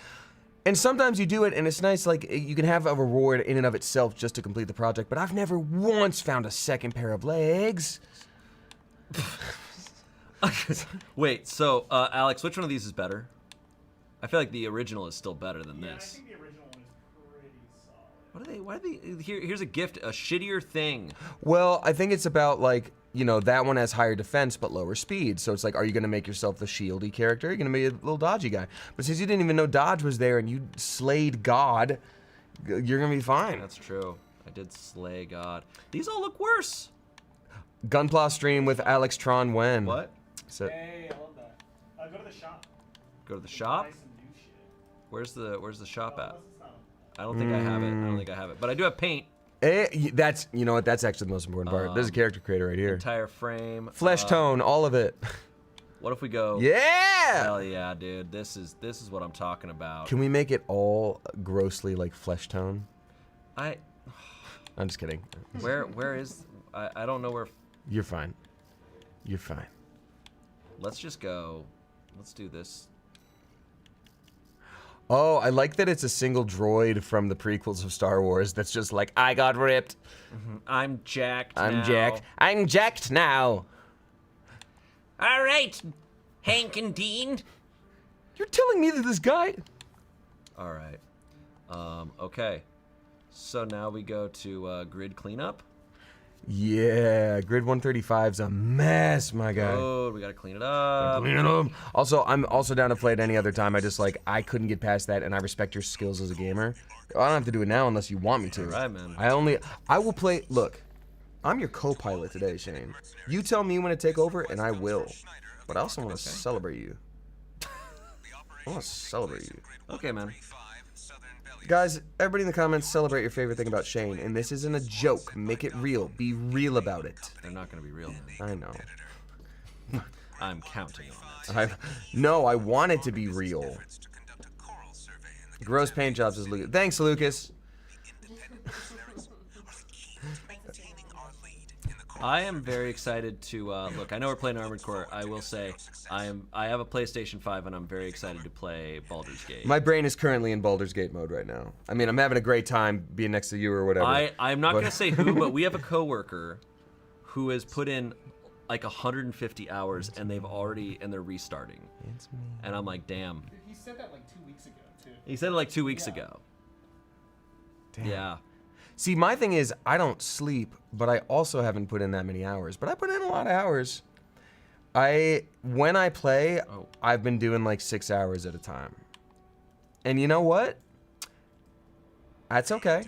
And sometimes you do it and it's nice, like you can have a reward in and of itself just to complete the project, but I've never once found a second pair of legs.
Wait, so Alex, which one of these is better? I feel like the original is still better than
Yeah, I
this.
think the original one is pretty solid.
Why are they? Here's a gift, a shittier thing.
Well, I think it's about like that one has higher defense but lower speed. So it's like, are you going to make yourself the shieldy character? Or are you going to be a little dodgy guy? But since you didn't even know dodge was there and you slayed God, you're going to be fine.
That's true. I did slay God. These all look worse.
Gunpla stream with Alex Tron Wen.
What?
So,
Hey, I love that. Go to the shop.
Go to the shop?
Buy some new shit.
Where's the shop at?
Unless it's not.
I don't think I have it. I don't think I have it. But I do have paint.
that's, you know what, that's actually the most important part. There's a character creator right here.
Entire frame.
Flesh tone, all of it.
What if we go?
Yeah!
Hell yeah, dude. This is what I'm talking about.
Can we make it all grossly like flesh tone?
I'm
just kidding.
where is I don't know where.
You're fine. You're fine.
Let's just go. Let's do this.
Oh, I like that it's a single droid from the prequels of Star Wars that's just like, I got ripped.
I'm jacked.
I'm
now.
jacked. I'm jacked now.
All right, Hank and Dean.
You're telling me that this guy...
All right. Okay. So now we go to grid cleanup.
Yeah, grid 135's a mess, my guy.
Oh, we gotta clean it up.
Clean it up. Also, I'm also down to play it any other time. I couldn't get past that, and I respect your skills as a gamer. I don't have to do it now unless you want me to.
All right, man.
I will play, look, I'm your co-pilot today, Shane. You tell me when to take over, and I will. But I also want to celebrate you. I want to celebrate you.
Okay, man.
Guys, everybody in the comments, celebrate your favorite thing about Shane. And this isn't a joke. Make it real. Be real about it.
They're not gonna be real, man.
I know.
I'm counting on it.
No, I want it to be real. Gross paint jobs is Lucas. Thanks, Lucas.
I am very excited to look. I know we're playing Armored Core. I will say, I have a PlayStation 5, and I'm very excited to play Baldur's Gate.
My brain is currently in Baldur's Gate mode right now. I mean, I'm having a great time being next to you or whatever.
I'm not gonna say who, but we have a coworker who has put in like 150 hours, and they're restarting. And I'm like, damn.
He said that like 2 weeks ago, too.
He said it like 2 weeks ago.
Damn.
Yeah.
See, my thing is, I don't sleep, but I also haven't put in that many hours. But I put in a lot of hours. When I play, I've been doing like 6 hours at a time. And you know what? That's okay.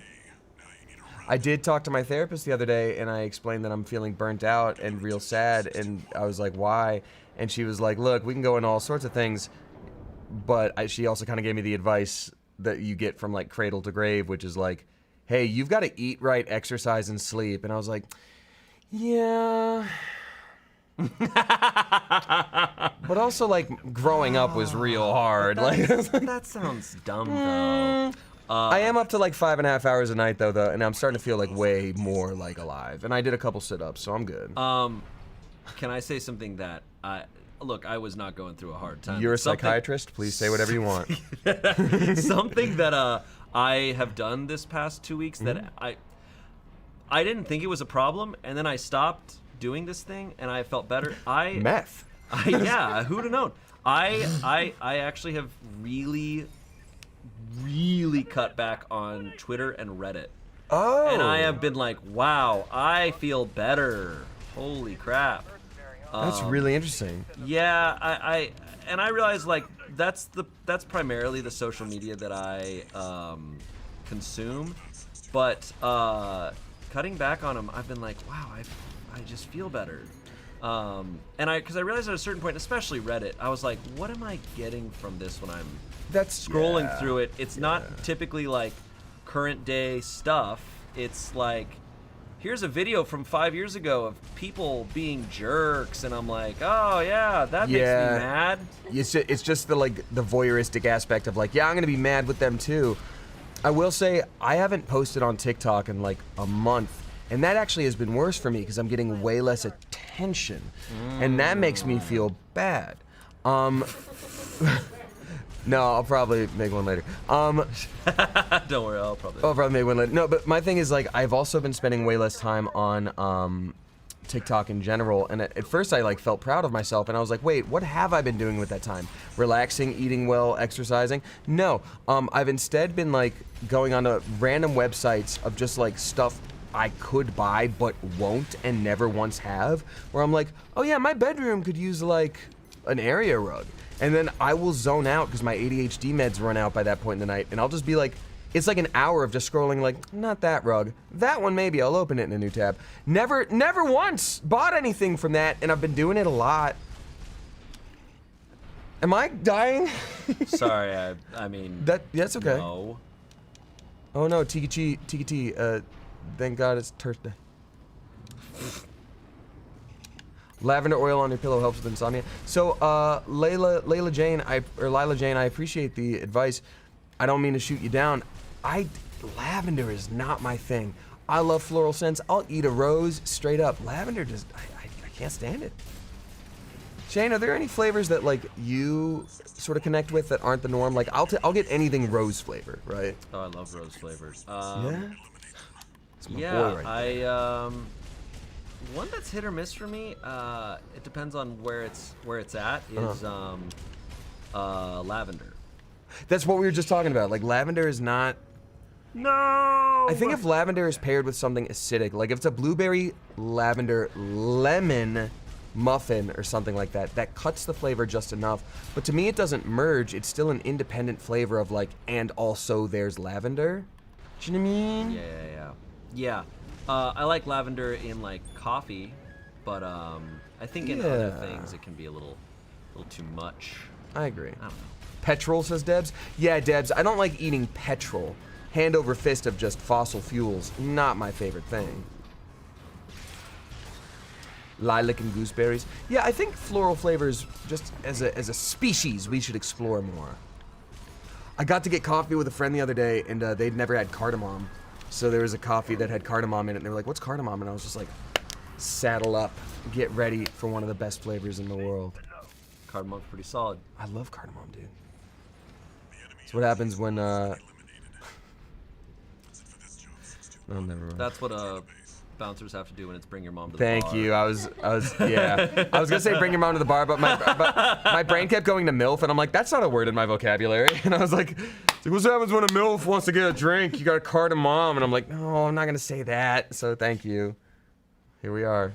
I did talk to my therapist the other day, and I explained that I'm feeling burnt out and real sad, and I was like, why? And she was like, look, we can go into all sorts of things, but she also kind of gave me the advice that you get from like cradle to grave, which is like, hey, you've got to eat right, exercise, and sleep. And I was like, yeah. But also, like, growing up was real hard.
That sounds dumb, though.
I am up to like 5.5 hours a night, though, and I'm starting to feel like way more like alive. And I did a couple sit-ups, so I'm good.
Can I say something that look, I was not going through a hard time.
You're a psychiatrist. Please say whatever you want.
Something that I have done this past 2 weeks that I didn't think it was a problem, and then I stopped doing this thing, and I felt better.
Meth.
Yeah, who'd have known? I actually have really cut back on Twitter and Reddit.
Oh.
And I have been like, wow, I feel better. Holy crap.
That's really interesting.
Yeah, I realize like that's primarily the social media that I consume, but cutting back on them, I've been like, wow, I just feel better. Because I realized at a certain point, especially Reddit, I was like, what am I getting from this when I'm scrolling through it? It's not typically like current day stuff. It's like, here's a video from 5 years ago of people being jerks, and I'm like, oh yeah, that makes me mad.
It's just the voyeuristic aspect of like, yeah, I'm gonna be mad with them too. I will say I haven't posted on TikTok in like a month, and that actually has been worse for me because I'm getting way less attention, and that makes me feel bad. No, I'll probably make one later.
Don't worry, I'll probably
make one later. No, but my thing is like I've also been spending way less time on TikTok in general, and at first I like felt proud of myself, and I was like, wait, what have I been doing with that time? Relaxing, eating well, exercising? No, I've instead been like going onto random websites of just like stuff I could buy but won't and never once have, where I'm like, oh yeah, my bedroom could use like an area rug. And then I will zone out because my ADHD meds run out by that point in the night, and I'll just be like, it's like an hour of just scrolling like, not that rug. That one maybe, I'll open it in a new tab. Never once bought anything from that, and I've been doing it a lot. Am I dying?
Sorry, I mean...
That's okay.
No.
Oh no, Tiki T, thank God it's Thursday. Lavender oil on your pillow helps with insomnia. So, Lila Jane, I appreciate the advice. I don't mean to shoot you down. Lavender is not my thing. I love floral scents. I'll eat a rose straight up. Lavender just, I can't stand it. Shane, are there any flavors that like you sort of connect with that aren't the norm? Like I'll get anything rose flavor, right?
Oh, I love rose flavors.
Yeah. It's my
Yeah,
boy right there.
One that's hit or miss for me. It depends on where it's at. Is lavender.
That's what we were just talking about. Like lavender is not.
No.
I think if lavender is paired with something acidic, like if it's a blueberry lavender lemon muffin or something like that, that cuts the flavor just enough. But to me, it doesn't merge. It's still an independent flavor of like, and also there's lavender. Do you know what I mean?
Yeah. I like lavender in like coffee, but I think in other things it can be a little too much.
I agree.
I don't know.
Petrol, says Debs. Yeah, Debs, I don't like eating petrol. Hand over fist of just fossil fuels. Not my favorite thing. Lilac and gooseberries. Yeah, I think floral flavors, just as a species, we should explore more. I got to get coffee with a friend the other day, and they'd never had cardamom. So there was a coffee that had cardamom in it, and they were like, what's cardamom? And I was just like, saddle up, get ready for one of the best flavors in the world.
Cardamom's pretty solid.
I love cardamom, dude. That's what happens when, oh, never mind.
That's what bouncers have to do when it's bring your mom to the
Thank
bar.
you. I was, yeah. I was gonna say bring your mom to the bar, but my brain kept going to MILF, and I'm like, that's not a word in my vocabulary. And I was like, what happens when a MILF wants to get a drink? You got a cardamom, and I'm like, no, I'm not gonna say that. So thank you. Here we are.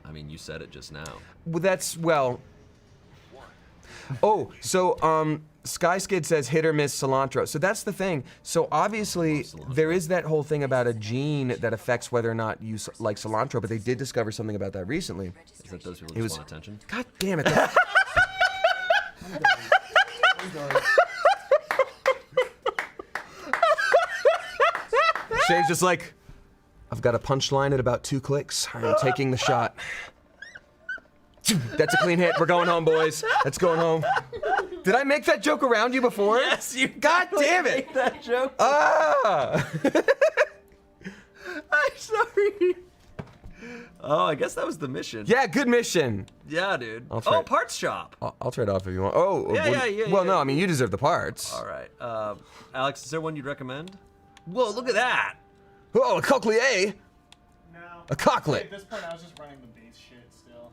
I mean, you said it just now.
Well, oh, so Sky Skid says hit or miss cilantro. So that's the thing. So obviously there is that whole thing about a gene that affects whether or not you like cilantro, but they did discover something about that recently.
Is that those people
It
just
was-
want attention?
God damn it. Shane's just like, I've got a punchline at about 2 clicks. I'm taking the shot. That's a clean hit. We're going home, boys. That's going home. Did I make that joke around you before?
Yes, you
God damn it.
made that joke.
Ah!
I'm sorry. Oh, I guess that was the mission.
Yeah, good mission.
Yeah, dude.
I'll try
Oh,
it.
parts shop.
I'll trade off if you want. Oh,
Yeah,
well, no,
yeah.
I mean, you deserve the parts.
All right. Alex, is there one you'd recommend? Whoa, look at that.
Oh, a cochlear.
No.
A cocklet.
At this point, I was just running the base shit still.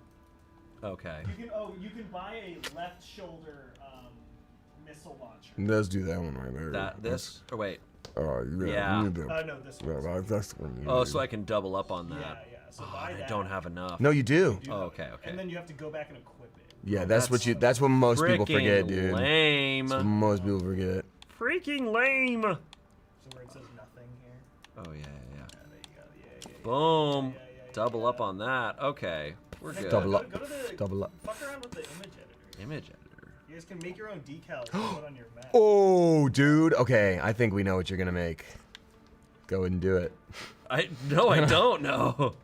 Okay.
You can buy a left shoulder missile launcher.
Let's do that one right there.
This? Or wait.
Oh,
Yeah.
You need to,
No, this one.
that's the one you
Oh,
need.
so I can double up on that.
Yeah. So
Oh,
buy
I
that.
don't have enough.
No, you do.
Oh, okay.
And then you have to go back and equip it.
Yeah,
that's
that's what most people
Freaking
forget, dude.
lame.
That's what most people forget.
Freaking lame.
So where it says nothing here.
Oh, yeah.
There you go. Yeah.
Boom.
Yeah.
Double up on that. Okay. We're good.
Double up.
Go to the,
Double up.
Fuck around with the image editor.
Image editor.
You guys can make your own decals and put on your map.
Oh, dude. Okay, I think we know what you're gonna make. Go ahead and do it.
No, I don't know.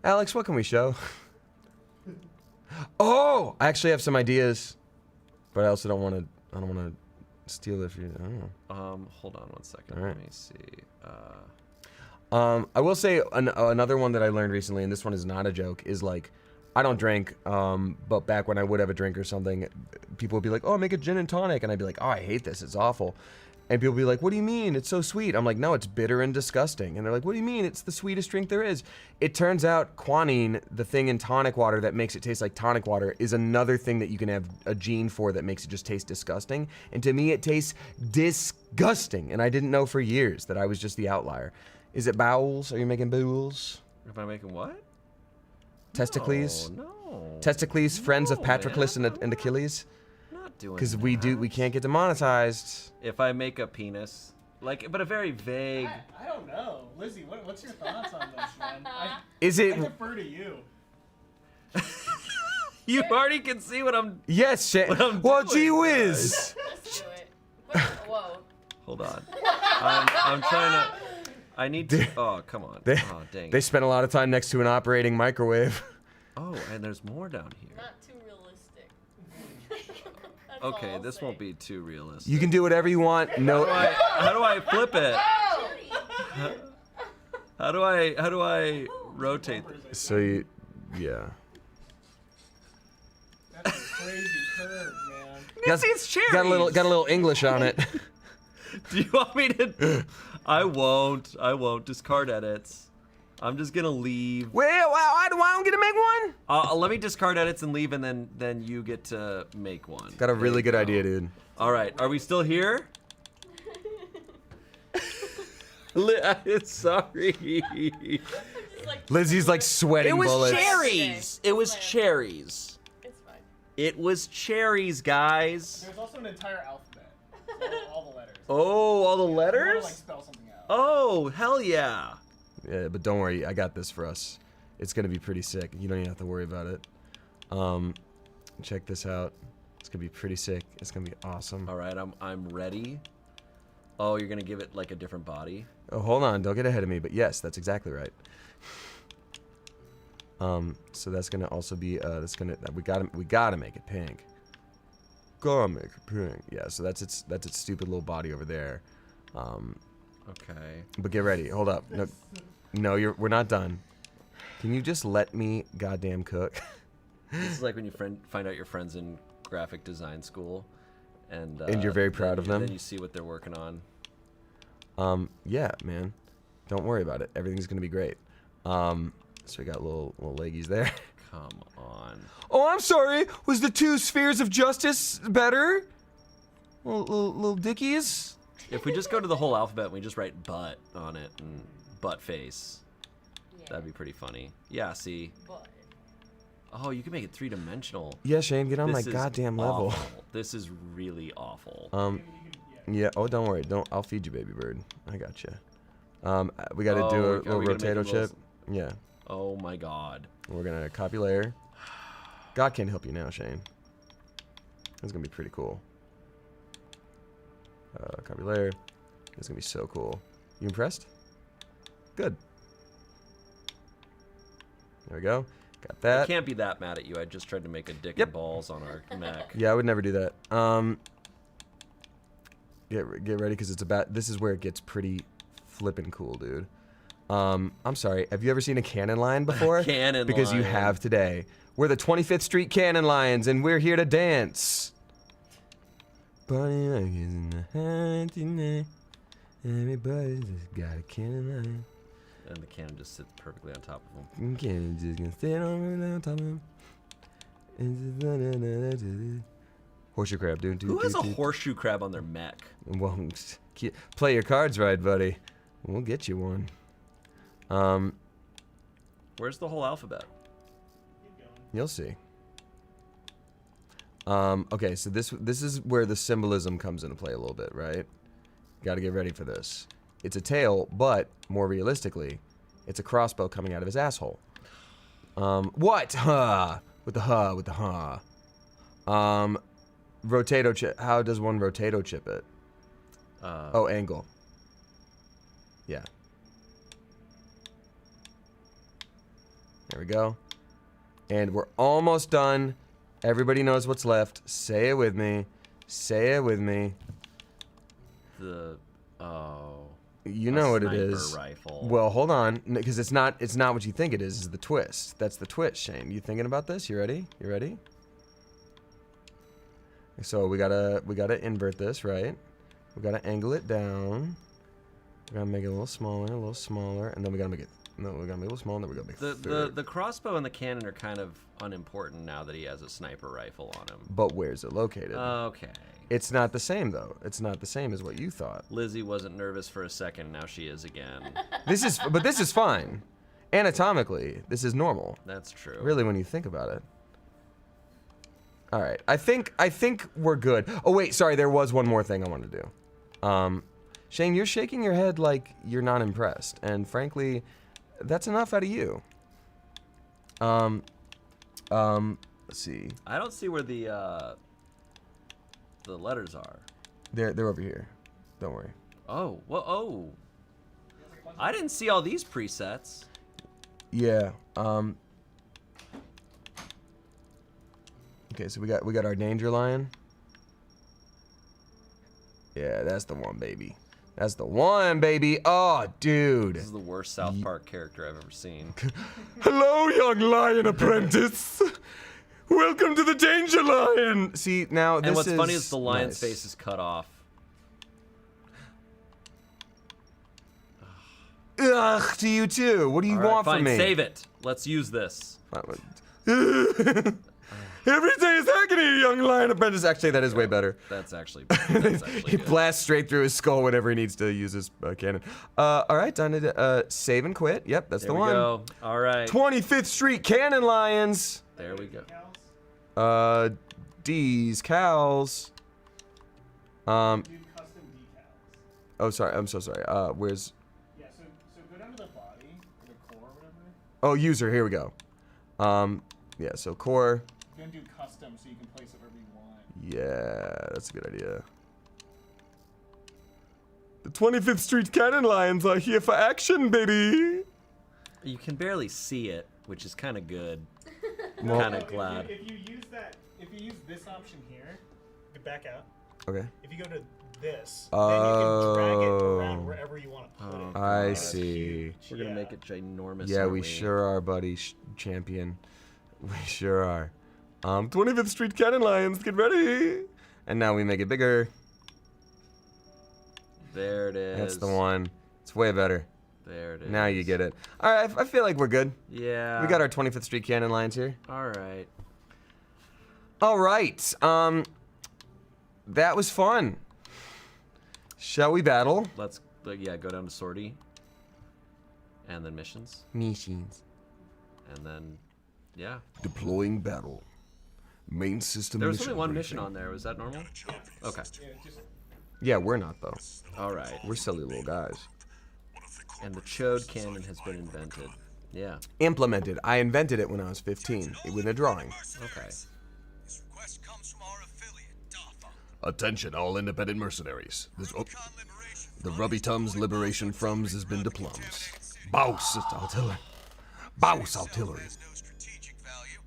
Alex, what can we show? Oh, I actually have some ideas, but I also don't want to. I don't want to steal it. I don't know.
Hold on one second.
All right.
Let me see.
I will say another one that I learned recently, and this one is not a joke, is like, I don't drink, but back when I would have a drink or something, people would be like, oh, make a gin and tonic, and I'd be like, oh, I hate this, it's awful. And people would be like, what do you mean? It's so sweet. I'm like, no, it's bitter and disgusting. And they're like, what do you mean? It's the sweetest drink there is. It turns out quinine, the thing in tonic water that makes it taste like tonic water, is another thing that you can have a gene for that makes it just taste disgusting. And to me, it tastes disgusting. And I didn't know for years that I was just the outlier. Is it bowels? Are you making bowels?
Am I making what?
Testicles?
No.
Testicles, friends of
No,
Patroclus
man,
and Achilles?
I'm not doing
Because
that.
we can't get demonetized.
If I make a penis, like, but a very vague.
I don't know. Lizzie, what's your thoughts on this, man?
Is
I
it?
defer to you.
You already can see what I'm.
Yes, Shane.
I'm
Well,
doing,
gee whiz.
Let's do it. Whoa.
Hold on. I'm trying to. I need to. Oh, come on.
They,
Oh, dang.
they spent a lot of time next to an operating microwave.
Oh, and there's more down here.
Not too realistic. That's
Okay,
all I'll
this
say.
won't be too realistic.
You can do whatever you want. No.
How do I flip it?
Oh!
How do I rotate this?
So you, yeah.
That's a crazy curve, man.
Got,
it's cherries.
got a little English on it.
Do you want me to? I won't. Discard edits. I'm just gonna leave.
Well, I don't get to make one.
Let me discard edits and leave, and then you get to make one.
Got a
There
really
you
good
go.
idea, dude.
All right, are we still here? Sorry.
It's like,
Lizzie's like sweating
It was
bullets.
cherries. It was cherries.
it's fine.
It was cherries, guys.
There's also an entire alphabet. All the letters.
Oh, all the
You wanna,
letters?
like, spell something out.
Oh, hell yeah.
Yeah, but don't worry, I got this for us. It's gonna be pretty sick. You don't even have to worry about it. Check this out. It's gonna be pretty sick. It's gonna be awesome.
All right, I'm ready. Oh, you're gonna give it like a different body?
Oh, hold on, don't get ahead of me. But yes, that's exactly right. So that's gonna also be we gotta make it pink. Gotta make it pink. Yeah, so that's its stupid little body over there.
Okay.
But get ready. Hold up. No, we're not done. Can you just let me goddamn cook?
This is like when you find out your friends in graphic design school, and
you're very proud of them?
Then you see what they're working on.
Yeah, man. Don't worry about it. Everything's gonna be great. So we got little leggies there.
Come on.
Oh, I'm sorry. Was the two spheres of justice better? Little dickies?
If we just go to the whole alphabet and we just write butt on it and butt face, that'd be pretty funny. Yeah, see.
But
Oh, you can make it three-dimensional.
Yeah, Shane, get on my
This is
goddamn level.
awful. This is really awful.
Yeah. Oh, don't worry. I'll feed you, baby bird. I got you. We got to do a
are
little
we gonna make
rotato
a little
chip. Yeah.
Oh my god.
We're gonna copy layer. God can't help you now, Shane. It's gonna be pretty cool. Copy layer. It's gonna be so cool. You impressed? Good. There we go. Got
I
that.
can't be that mad at you. I just tried to make a dick
Yep.
and balls on our mech.
Yeah, I would never do that. Get ready because this is where it gets pretty flippin' cool, dude. I'm sorry. Have you ever seen a cannon lion before?
Cannon
Because you
lion.
have today. We're the 25th Street Cannon Lions, and we're here to dance. Bunny like is in the hand tonight. Everybody's just got a cannon lion.
And the cannon just sits perfectly on top of him.
Cannon just gonna stand on top of him. Horseshoe crab, dude.
Who has a horseshoe crab on their mech?
Well, play your cards right, buddy. We'll get you one.
Where's the whole alphabet?
You'll see. Okay, so this is where the symbolism comes into play a little bit, right? Got to get ready for this. It's a tail, but more realistically, it's a crossbow coming out of his asshole. What? Huh? With the huh? With the huh? Rotato chip. How does one rotato chip it? Oh, angle. Yeah. There we go. And we're almost done. Everybody knows what's left. Say it with me. Say it with me. You know what it is.
Rifle.
Well, hold on, because it's not what you think it is. It's the twist. That's the twist, Shane. You thinking about this? You ready? You ready? So we gotta invert this, right? We gotta angle it down. We gotta make it a little smaller, and then we gotta make it No, we got middle small, and then we got big.
The crossbow and the cannon are kind of unimportant now that he has a sniper rifle on him.
But where's it located?
Okay.
It's not the same though. It's not the same as what you thought.
Lizzie wasn't nervous for a second. Now she is again.
This is fine. Anatomically, this is normal.
That's true.
Really, when you think about it. All right, I think we're good. Oh wait, sorry, there was one more thing I wanted to do. Shane, you're shaking your head like you're not impressed, and frankly, that's enough out of you. Let's see.
I don't see where the letters are.
They're over here. Don't worry.
Oh, well, oh. I didn't see all these presets.
Yeah. Okay, so we got our danger lion. Yeah, that's the one, baby. That's the one, baby. Oh, dude.
This is the worst South Park character I've ever seen.
Hello, young lion apprentice. Welcome to the danger lion. See, now this
And what's
is
funny is the lion's
nice.
face is cut off.
Ugh, to you too. What do you
All right,
want
fine,
from me?
save it. Let's use this.
Everything is agony, young lion apprentice. Actually, that is way better.
That's actually
He
good.
blasts straight through his skull whenever he needs to use his cannon. All right, time to save and quit. Yep, that's
There
the
we
one.
go. All right.
25th Street Cannon Lions.
There we go.
D's cows.
Do custom decals.
Oh, sorry. I'm so sorry. Where's?
Yeah, so go down to the body, or the core, or whatever.
Oh, user. Here we go. Yeah. So core.
You're gonna do custom, so you can place it wherever you want.
Yeah, that's a good idea. The 25th Street Cannon Lions are here for action, baby.
You can barely see it, which is kind of good.
Well-
Kind of glad.
If you use this option here, you back out.
Okay.
If you go to this, then you can drag it
Oh.
around wherever you want to put it.
I
It's
see.
huge.
We're gonna
Yeah.
make it ginormous.
Yeah,
aren't
we sure are, buddy. Champion. We sure are. 25th Street Cannon Lions, get ready. And now we make it bigger.
There it is.
That's the one. It's way better.
There it is.
Now you get it. All right, I feel like we're good.
Yeah.
We got our 25th Street Cannon Lions here.
All right.
All right. That was fun. Shall we battle?
Let's go down to sortie. And then missions.
Missions.
And then, yeah.
Deploying battle. Main system
There was
mission
only one
briefing.
mission on there. Was that normal? Okay.
Yeah, we're not though.
All right.
We're silly little guys.
And the chode cannon has been invented. Yeah.
Implemented. I invented it when I was 15 with a drawing.
Okay.
This request comes from our affiliate, DAFA.
Attention, all independent mercenaries.
Con Liberation
The Rubby Tums Liberation Frums has been deployed. Baus artillery. Baus artillery.
has no strategic value.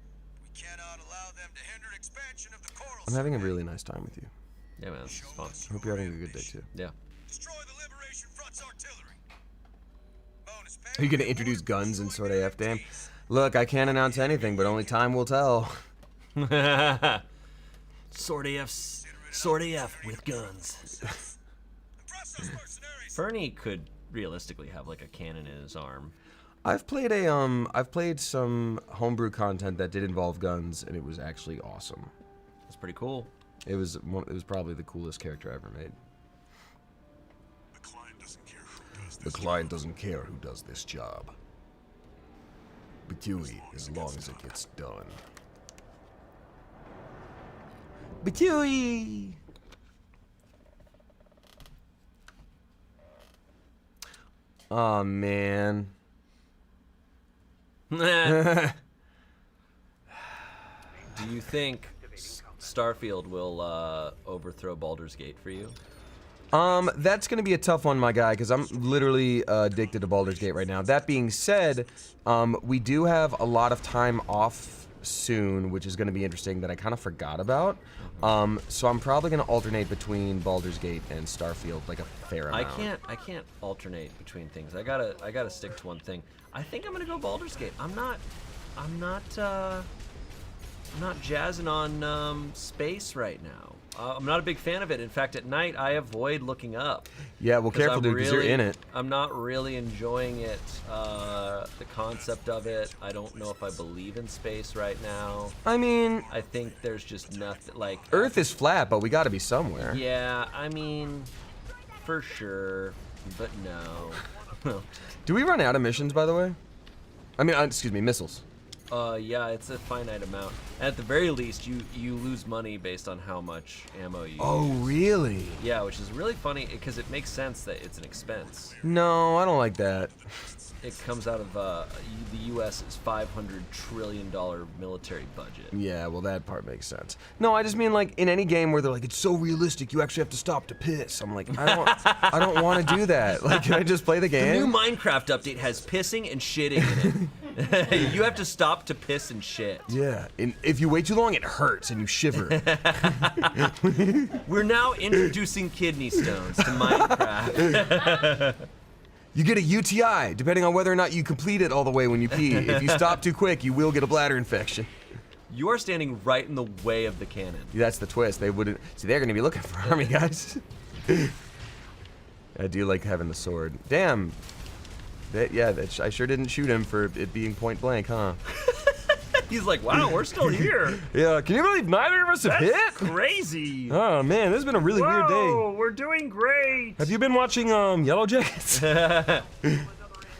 We cannot allow them to hinder expansion of the coral.
I'm having a really nice time with you.
Yeah, man. This is fun.
I hope you're having a good day too.
Yeah.
Destroy the Liberation Front's artillery. Bonus pay.
Are you gonna introduce guns in Sword AF? Damn. Look, I can't announce anything, but only time will tell.
Sword AF with guns.
Impress those mercenaries.
Fernie could realistically have like a cannon in his arm.
I've played some homebrew content that did involve guns, and it was actually awesome.
That's pretty cool.
It was probably the coolest character I ever made.
The client doesn't care who does this job. Betui, as long as it gets done.
Betui! Oh man.
Do you think Starfield will overthrow Baldur's Gate for you?
That's gonna be a tough one, my guy, because I'm literally addicted to Baldur's Gate right now. That being said, we do have a lot of time off soon, which is gonna be interesting that I kind of forgot about. So I'm probably gonna alternate between Baldur's Gate and Starfield like a fair amount.
I can't alternate between things. I gotta stick to one thing. I think I'm gonna go Baldur's Gate. I'm not jazzing on space right now. I'm not a big fan of it. In fact, at night I avoid looking up.
Yeah, well, careful, dude, because you're in it.
I'm not really enjoying it. The concept of it. I don't know if I believe in space right now.
I mean,
I think there's just nothing like.
Earth is flat, but we got to be somewhere.
Yeah, I mean, for sure, but no.
Do we run out of missions, by the way? I mean, excuse me, missiles.
Yeah, it's a finite amount. At the very least, you lose money based on how much ammo you
Oh,
use.
really?
Yeah, which is really funny because it makes sense that it's an expense.
No, I don't like that.
It comes out of the U.S.'s $500 trillion military budget.
Yeah, well, that part makes sense. No, I just mean like in any game where they're like, it's so realistic, you actually have to stop to piss. I'm like, I don't want to do that. Like, can I just play the
The
game?
new Minecraft update has pissing and shitting in it. You have to stop to piss and shit.
Yeah, and if you wait too long, it hurts and you shiver.
We're now introducing kidney stones to Minecraft.
You get a UTI, depending on whether or not you complete it all the way when you pee. If you stop too quick, you will get a bladder infection.
You are standing right in the way of the cannon.
That's the twist. They wouldn't. See, they're gonna be looking for army guys. I do like having the sword. Damn. I sure didn't shoot him for it being point blank, huh?
He's like, wow, we're still here.
Yeah, can you believe neither of us have hit?
Crazy.
Oh man, this has been a really weird day.
Whoa, we're doing great.
Have you been watching Yellow Jackets?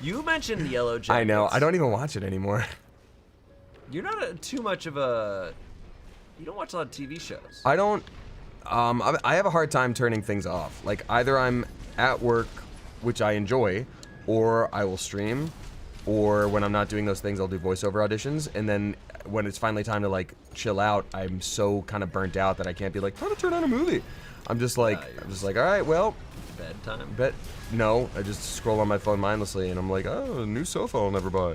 You mentioned Yellow Jackets.
I know, I don't even watch it anymore.
You're not too much of a. You don't watch a lot of TV shows.
I don't. I have a hard time turning things off. Like either I'm at work, which I enjoy, or I will stream, or when I'm not doing those things, I'll do voiceover auditions, and then when it's finally time to like chill out, I'm so kind of burnt out that I can't be like, how to turn on a movie. I'm just like, all right, well,
Bedtime.
No, I just scroll on my phone mindlessly, and I'm like, oh, a new sofa I'll never buy.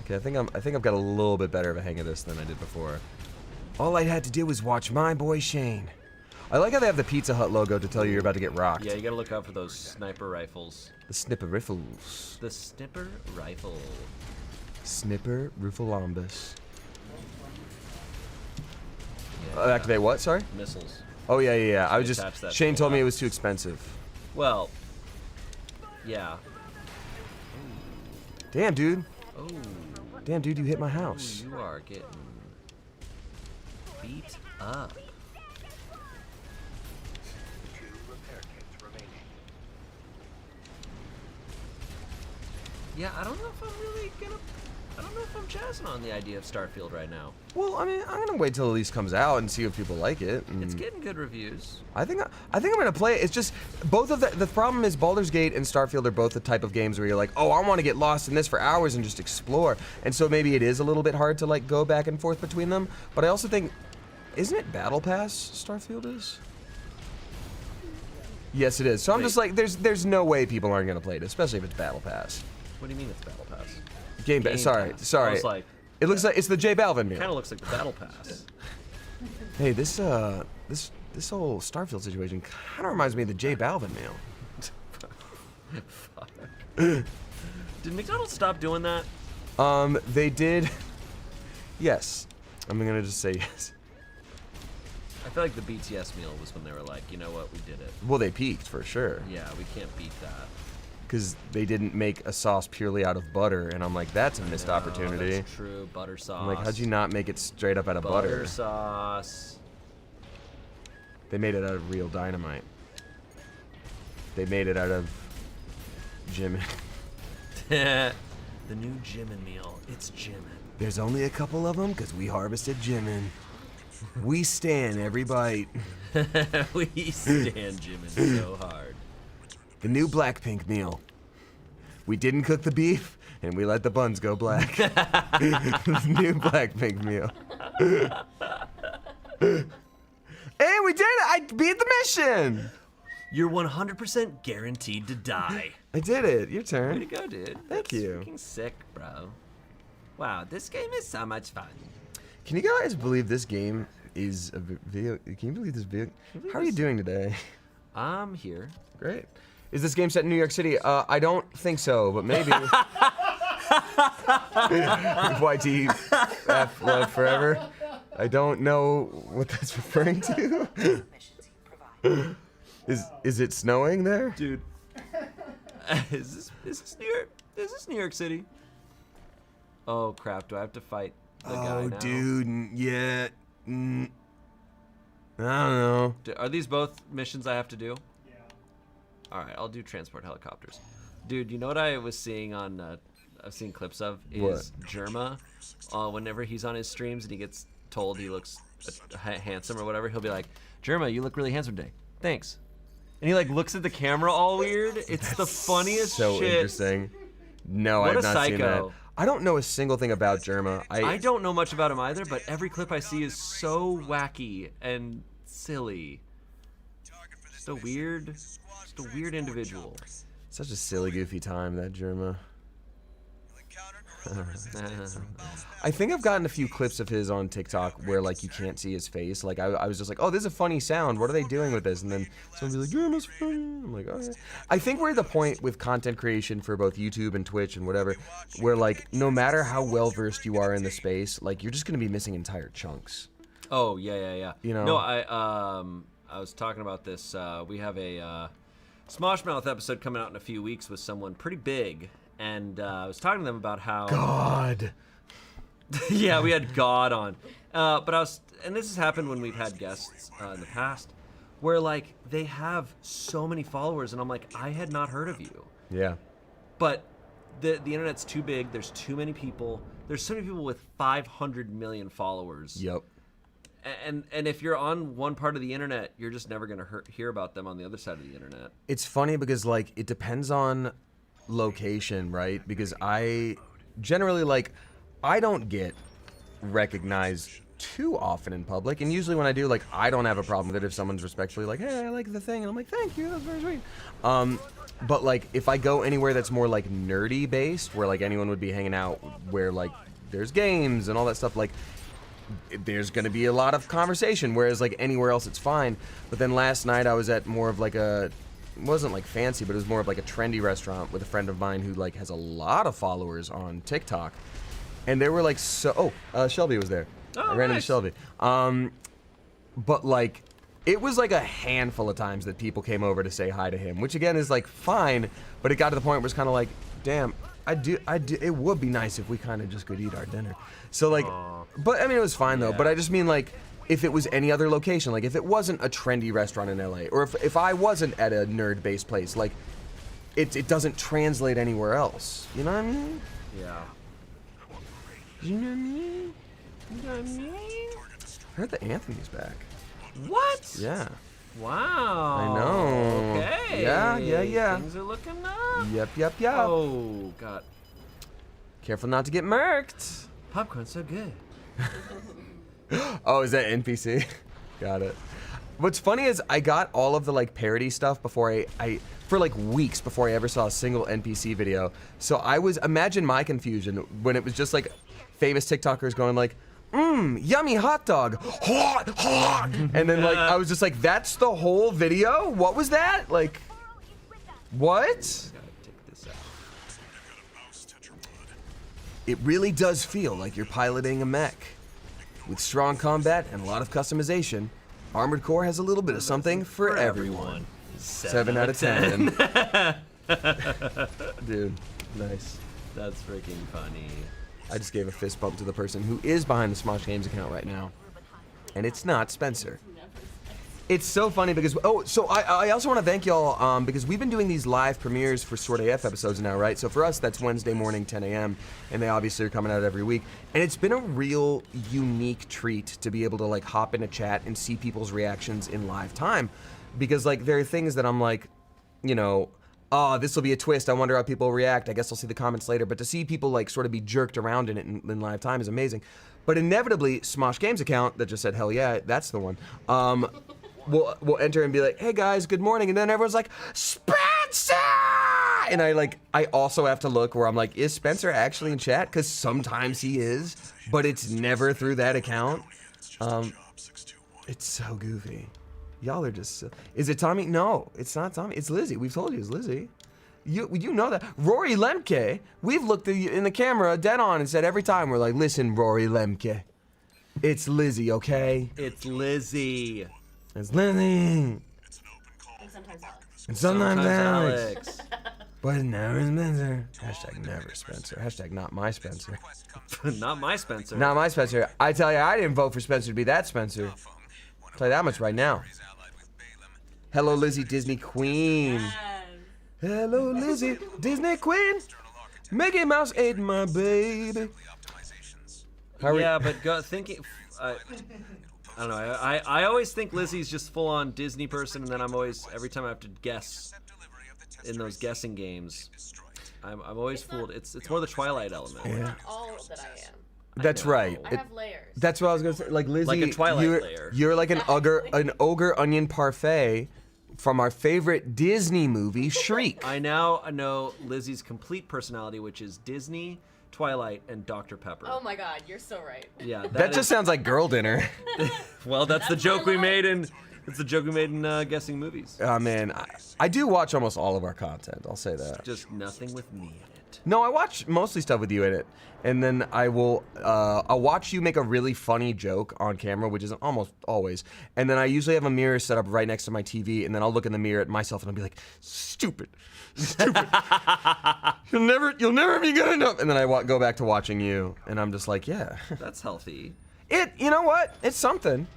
Okay, I think I've got a little bit better of a hang of this than I did before. All I had to do was watch my boy Shane. I like how they have the Pizza Hut logo to tell you you're about to get rocked.
Yeah, you gotta look out for those sniper rifles.
The snipper riffles.
The snipper rifle.
Snipper Rufalombus.
Yeah.
Activate what? Sorry?
Missiles.
Oh yeah. I was
Attach
just
that
Shane
to
told me
the
it was too expensive.
Well, yeah.
Damn, dude.
Oh,
Damn, dude, you hit my house.
you are getting beat up. Yeah, I don't know if I'm really gonna. I don't know if I'm jazzing on the idea of Starfield right now.
Well, I mean, I'm gonna wait till at least comes out and see if people like it.
It's getting good reviews.
I think I'm gonna play it. It's just both of the problem is Baldur's Gate and Starfield are both the type of games where you're like, oh, I want to get lost in this for hours and just explore. And so maybe it is a little bit hard to like go back and forth between them. But I also think, isn't it Battle Pass? Starfield is. Yes, it is. So I'm just like, there's no way people aren't gonna play it, especially if it's Battle Pass.
What do you mean it's Battle Pass?
Game sorry.
Pass. I was like,
It looks like it's the J Balvin meal.
kind of looks like the Battle Pass.
Hey, this whole Starfield situation kind of reminds me of the J Balvin meal.
Fuck. Did McDonald's stop doing that?
They did. Yes, I'm gonna just say yes.
I feel like the BTS meal was when they were like, you know what, we did it.
Well, they peaked for sure.
Yeah, we can't beat that.
Because they didn't make a sauce purely out of butter, and I'm like, that's a missed opportunity.
That's true. Butter sauce.
I'm like, how'd you not make it straight up out of butter?
sauce.
They made it out of real dynamite. They made it out of Jimin.
The new Jimin meal. It's Jimin.
There's only a couple of them because we harvested Jimin. We stan every bite.
We stand Jimin so hard.
The new Blackpink meal. We didn't cook the beef, and we let the buns go black. The new Blackpink meal. Hey, we did it! I beat the mission!
You're 100% guaranteed to die.
I did it. Your
Way to
turn.
go, dude.
Thank
That's
you.
Fucking sick, bro. Wow, this game is so much fun.
Can you guys believe this game is a video? Can you believe this video? How are you doing today?
I'm here.
Great. Is this game set in New York City? I don't think so, but maybe. YTF love forever. I don't know what that's referring to. Is it snowing there?
Dude. Is this New York? Is this New York City? Oh crap! Do I have to fight the guy now?
Dude, yeah. I don't know.
Are these both missions I have to do? Yeah. All right, I'll do transport helicopters. Dude, you know what I was seeing on? I've seen clips of is Jerma. Whenever he's on his streams and he gets told he looks handsome or whatever, he'll be like, "Jerma, you look really handsome today. Thanks." And he like looks at the camera all weird. It's the funniest
so
shit.
Interesting. No,
What
I've
a
not seen that.
psycho.
I don't know a single thing about Jerma.
I don't know much about him either, but every clip I see is so wacky and silly. Just a weird individual.
Such a silly, goofy time, that Jerma. I think I've gotten a few clips of his on TikTok where like you can't see his face. Like I was just like, oh, this is a funny sound. What are they doing with this? And then someone will be like, Jerma's funny. I'm like, oh yeah. I think we're at the point with content creation for both YouTube and Twitch and whatever, where like no matter how well versed you are in the space, like you're just gonna be missing entire chunks.
Oh yeah.
You know?
No, I was talking about this. We have a Smosh Mouth episode coming out in a few weeks with someone pretty big. And I was talking to them about how
God.
yeah, we had God on, and this has happened when we've had guests in the past, where like they have so many followers, and I'm like, I had not heard of you.
Yeah.
But the internet's too big. There's too many people. There's so many people with 500 million followers.
Yep.
And if you're on one part of the internet, you're just never gonna hear about them on the other side of the internet.
It's funny because like it depends on location, right? Because I generally like I don't get recognized too often in public, and usually when I do, like I don't have a problem with it if someone's respectfully like, hey, I like the thing, and I'm like, thank you, that's very sweet. But like if I go anywhere that's more like nerdy based, where like anyone would be hanging out, where like there's games and all that stuff, like there's gonna be a lot of conversation, whereas like anywhere else it's fine. But then last night I was at more of like it wasn't like fancy, but it was more of like a trendy restaurant with a friend of mine who like has a lot of followers on TikTok, and they were like, Shelby was there. I ran into Shelby. But like it was like a handful of times that people came over to say hi to him, which again is like fine, but it got to the point where it's kind of like, damn, I do it would be nice if we kind of just could eat our dinner. So like but I mean it was fine though. But I just mean like if it was any other location, like if it wasn't a trendy restaurant in LA, or if I wasn't at a nerd-based place, like it doesn't translate anywhere else. You know what I mean?
Yeah.
You know what I mean? You know what I mean? I heard that Anthony's back.
What?
Yeah.
Wow.
I know.
Okay.
Yeah.
Things are looking up.
Yep.
Oh, God.
Careful not to get murked.
Popcorn's so good.
Oh, is that NPC? Got it. What's funny is I got all of the like parody stuff before I for like weeks before I ever saw a single NPC video. So imagine my confusion when it was just like famous TikTokers going like, yummy hot dog, hot, and then like I was just like, that's the whole video? What was that? Like, what?
Gotta take this out.
It really does feel like you're piloting a mech. With strong combat and a lot of customization, Armored Core has a little bit of something for everyone. 7 out of 10. Dude, nice.
That's freaking funny.
I just gave a fist bump to the person who is behind the Smosh Games account right now. And it's not Spencer. It's so funny because, I also want to thank y'all because we've been doing these live premieres for Sword AF episodes now, right? So for us, that's Wednesday morning, 10 a.m., and they obviously are coming out every week. And it's been a real unique treat to be able to like hop in a chat and see people's reactions in live time. Because like there are things that I'm like, you know, oh, this will be a twist. I wonder how people react. I guess I'll see the comments later. But to see people like sort of be jerked around in it in live time is amazing. But inevitably, Smosh Games account that just said, hell yeah, that's the one. We'll enter and be like, hey guys, good morning. And then everyone's like, Spencer! And I also have to look where I'm like, is Spencer actually in chat? Because sometimes he is, but it's never through that account. It's so goofy. Y'all are just, is it Tommy? No, it's not Tommy. It's Lizzie. We've told you it's Lizzie. You know that. Rory Lemke, we've looked at you in the camera dead on and said every time, we're like, listen, Rory Lemke, it's Lizzie, okay?
It's Lizzie.
It's Lizzie.
And sometimes Alex.
And sometimes Alex.
Alex.
But never Spencer. Hashtag never Spencer. Hashtag not my Spencer.
Not my Spencer.
Not my Spencer. I tell you, I didn't vote for Spencer to be that Spencer. I'll tell you that much right now. Hello, Lizzie, Disney Queen. Hello, Lizzie, Disney Queen. Mickey Mouse ate my baby.
Yeah, but thinking, I don't know. I always think Lizzie's just full on Disney person, and then I'm always every time I have to guess in those guessing games, I'm always fooled. It's more the Twilight element.
Yeah.
All that I am.
That's right.
I have layers.
That's what I was gonna say. Like Lizzie,
Like a Twilight
you're,
layer.
You're like an ogre onion parfait from our favorite Disney movie, Shriek.
I now know Lizzie's complete personality, which is Disney, Twilight, and Dr. Pepper.
Oh my God, you're so right.
Yeah,
That just sounds like girl dinner.
well, that's the
That's
joke
my
we
life.
made in. It's the joke we made in guessing movies.
Oh man, I do watch almost all of our content. I'll say that.
Just nothing with me in it.
No, I watch mostly stuff with you in it, and then I'll watch you make a really funny joke on camera, which is almost always, and then I usually have a mirror set up right next to my TV, and then I'll look in the mirror at myself and I'll be like, stupid. you'll never be good enough, and then I go back to watching you, and I'm just like, yeah,
That's healthy.
you know what? It's something.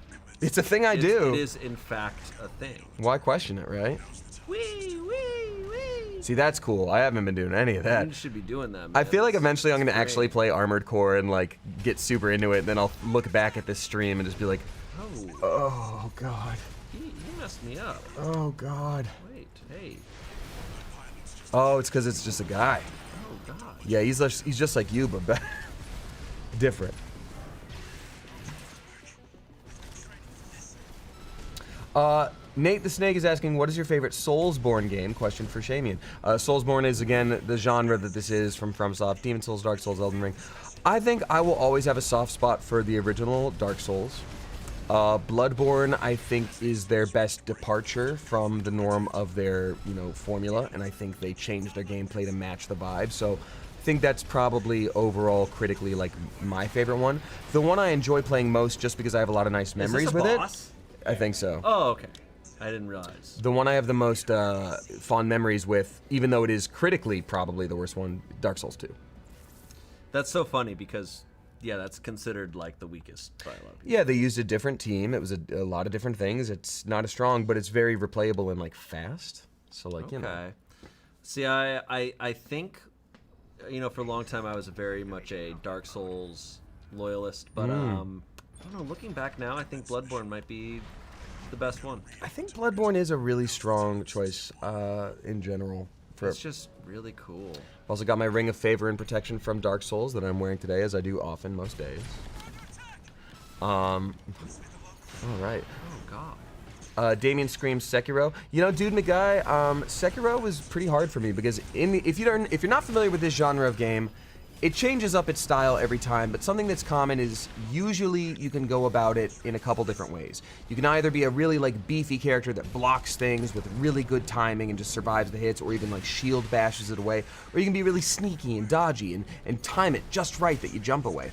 It's a thing I do.
It is, in fact, a thing.
Why question it, right?
Wee, wee, wee.
See, that's cool. I haven't been doing any of that.
You should be doing that, man.
I feel like
It's-
eventually I'm gonna
it's
actually
great.
play Armored Core and like get super into it. And then I'll look back at this stream and just be like,
Oh,
oh god,
he messed me up.
oh god.
Wait, hey.
Oh, it's because it's just a guy.
Oh, God.
Yeah, he's just like you, but different. Nate the Snake is asking, what is your favorite Soulsborne game? Question for Shamian. Soulsborne is, again, the genre that this is from FromSoft. Demon Souls, Dark Souls, Elden Ring. I think I will always have a soft spot for the original Dark Souls. Bloodborne, I think, is their best departure from the norm of their, formula, and I think they changed their gameplay to match the vibe. So I think that's probably overall critically like my favorite one. The one I enjoy playing most, just because I have a lot of nice memories
Is this
with
a
it.
boss?
I think so.
Oh, okay. I didn't realize.
The one I have the most fond memories with, even though it is critically probably the worst one, Dark Souls 2.
That's so funny because, yeah, that's considered like the weakest by a lot of people.
Yeah, they used a different team. It was a lot of different things. It's not as strong, but it's very replayable and like fast. So like,
Okay. See, I think, for a long time I was very much a Dark Souls loyalist, but I don't know. Looking back now, I think Bloodborne might be the best one.
I think Bloodborne is a really strong choice in general.
It's just really cool.
I've also got my Ring of Favor and Protection from Dark Souls that I'm wearing today, as I do often most days. All right.
Oh God.
Damien screams Sekiro. Dude McGuy, Sekiro was pretty hard for me because if you're not familiar with this genre of game, it changes up its style every time, but something that's common is usually you can go about it in a couple different ways. You can either be a really beefy character that blocks things with really good timing and just survives the hits, or even shield bashes it away, or you can be really sneaky and dodgy and time it just right that you jump away.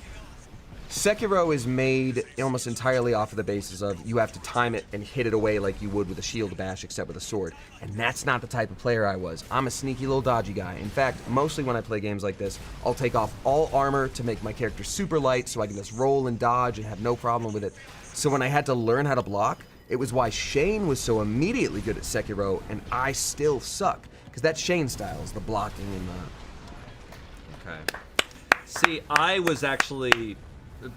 Sekiro is made almost entirely off of the basis of you have to time it and hit it away like you would with a shield bash, except with a sword. And that's not the type of player I was. I'm a sneaky little dodgy guy. In fact, mostly when I play games like this, I'll take off all armor to make my character super light so I can just roll and dodge and have no problem with it. So when I had to learn how to block, it was why Shane was so immediately good at Sekiro and I still suck. Because that's Shane's style, is the blocking and the...
Okay. See, I was actually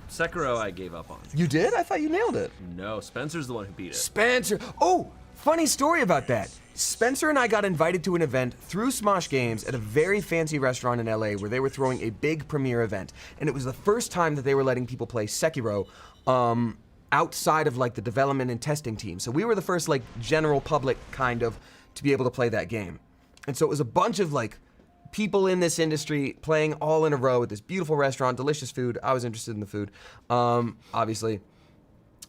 Sekiro. I gave up on.
You did? I thought you nailed it.
No, Spencer's the one who beat it.
Spencer. Oh, funny story about that. Spencer and I got invited to an event through Smosh Games at a very fancy restaurant in LA where they were throwing a big premiere event. And it was the first time that they were letting people play Sekiro outside of the development and testing team. So we were the first general public kind of to be able to play that game. And so it was a bunch of people in this industry playing all in a row at this beautiful restaurant, delicious food. I was interested in the food, obviously.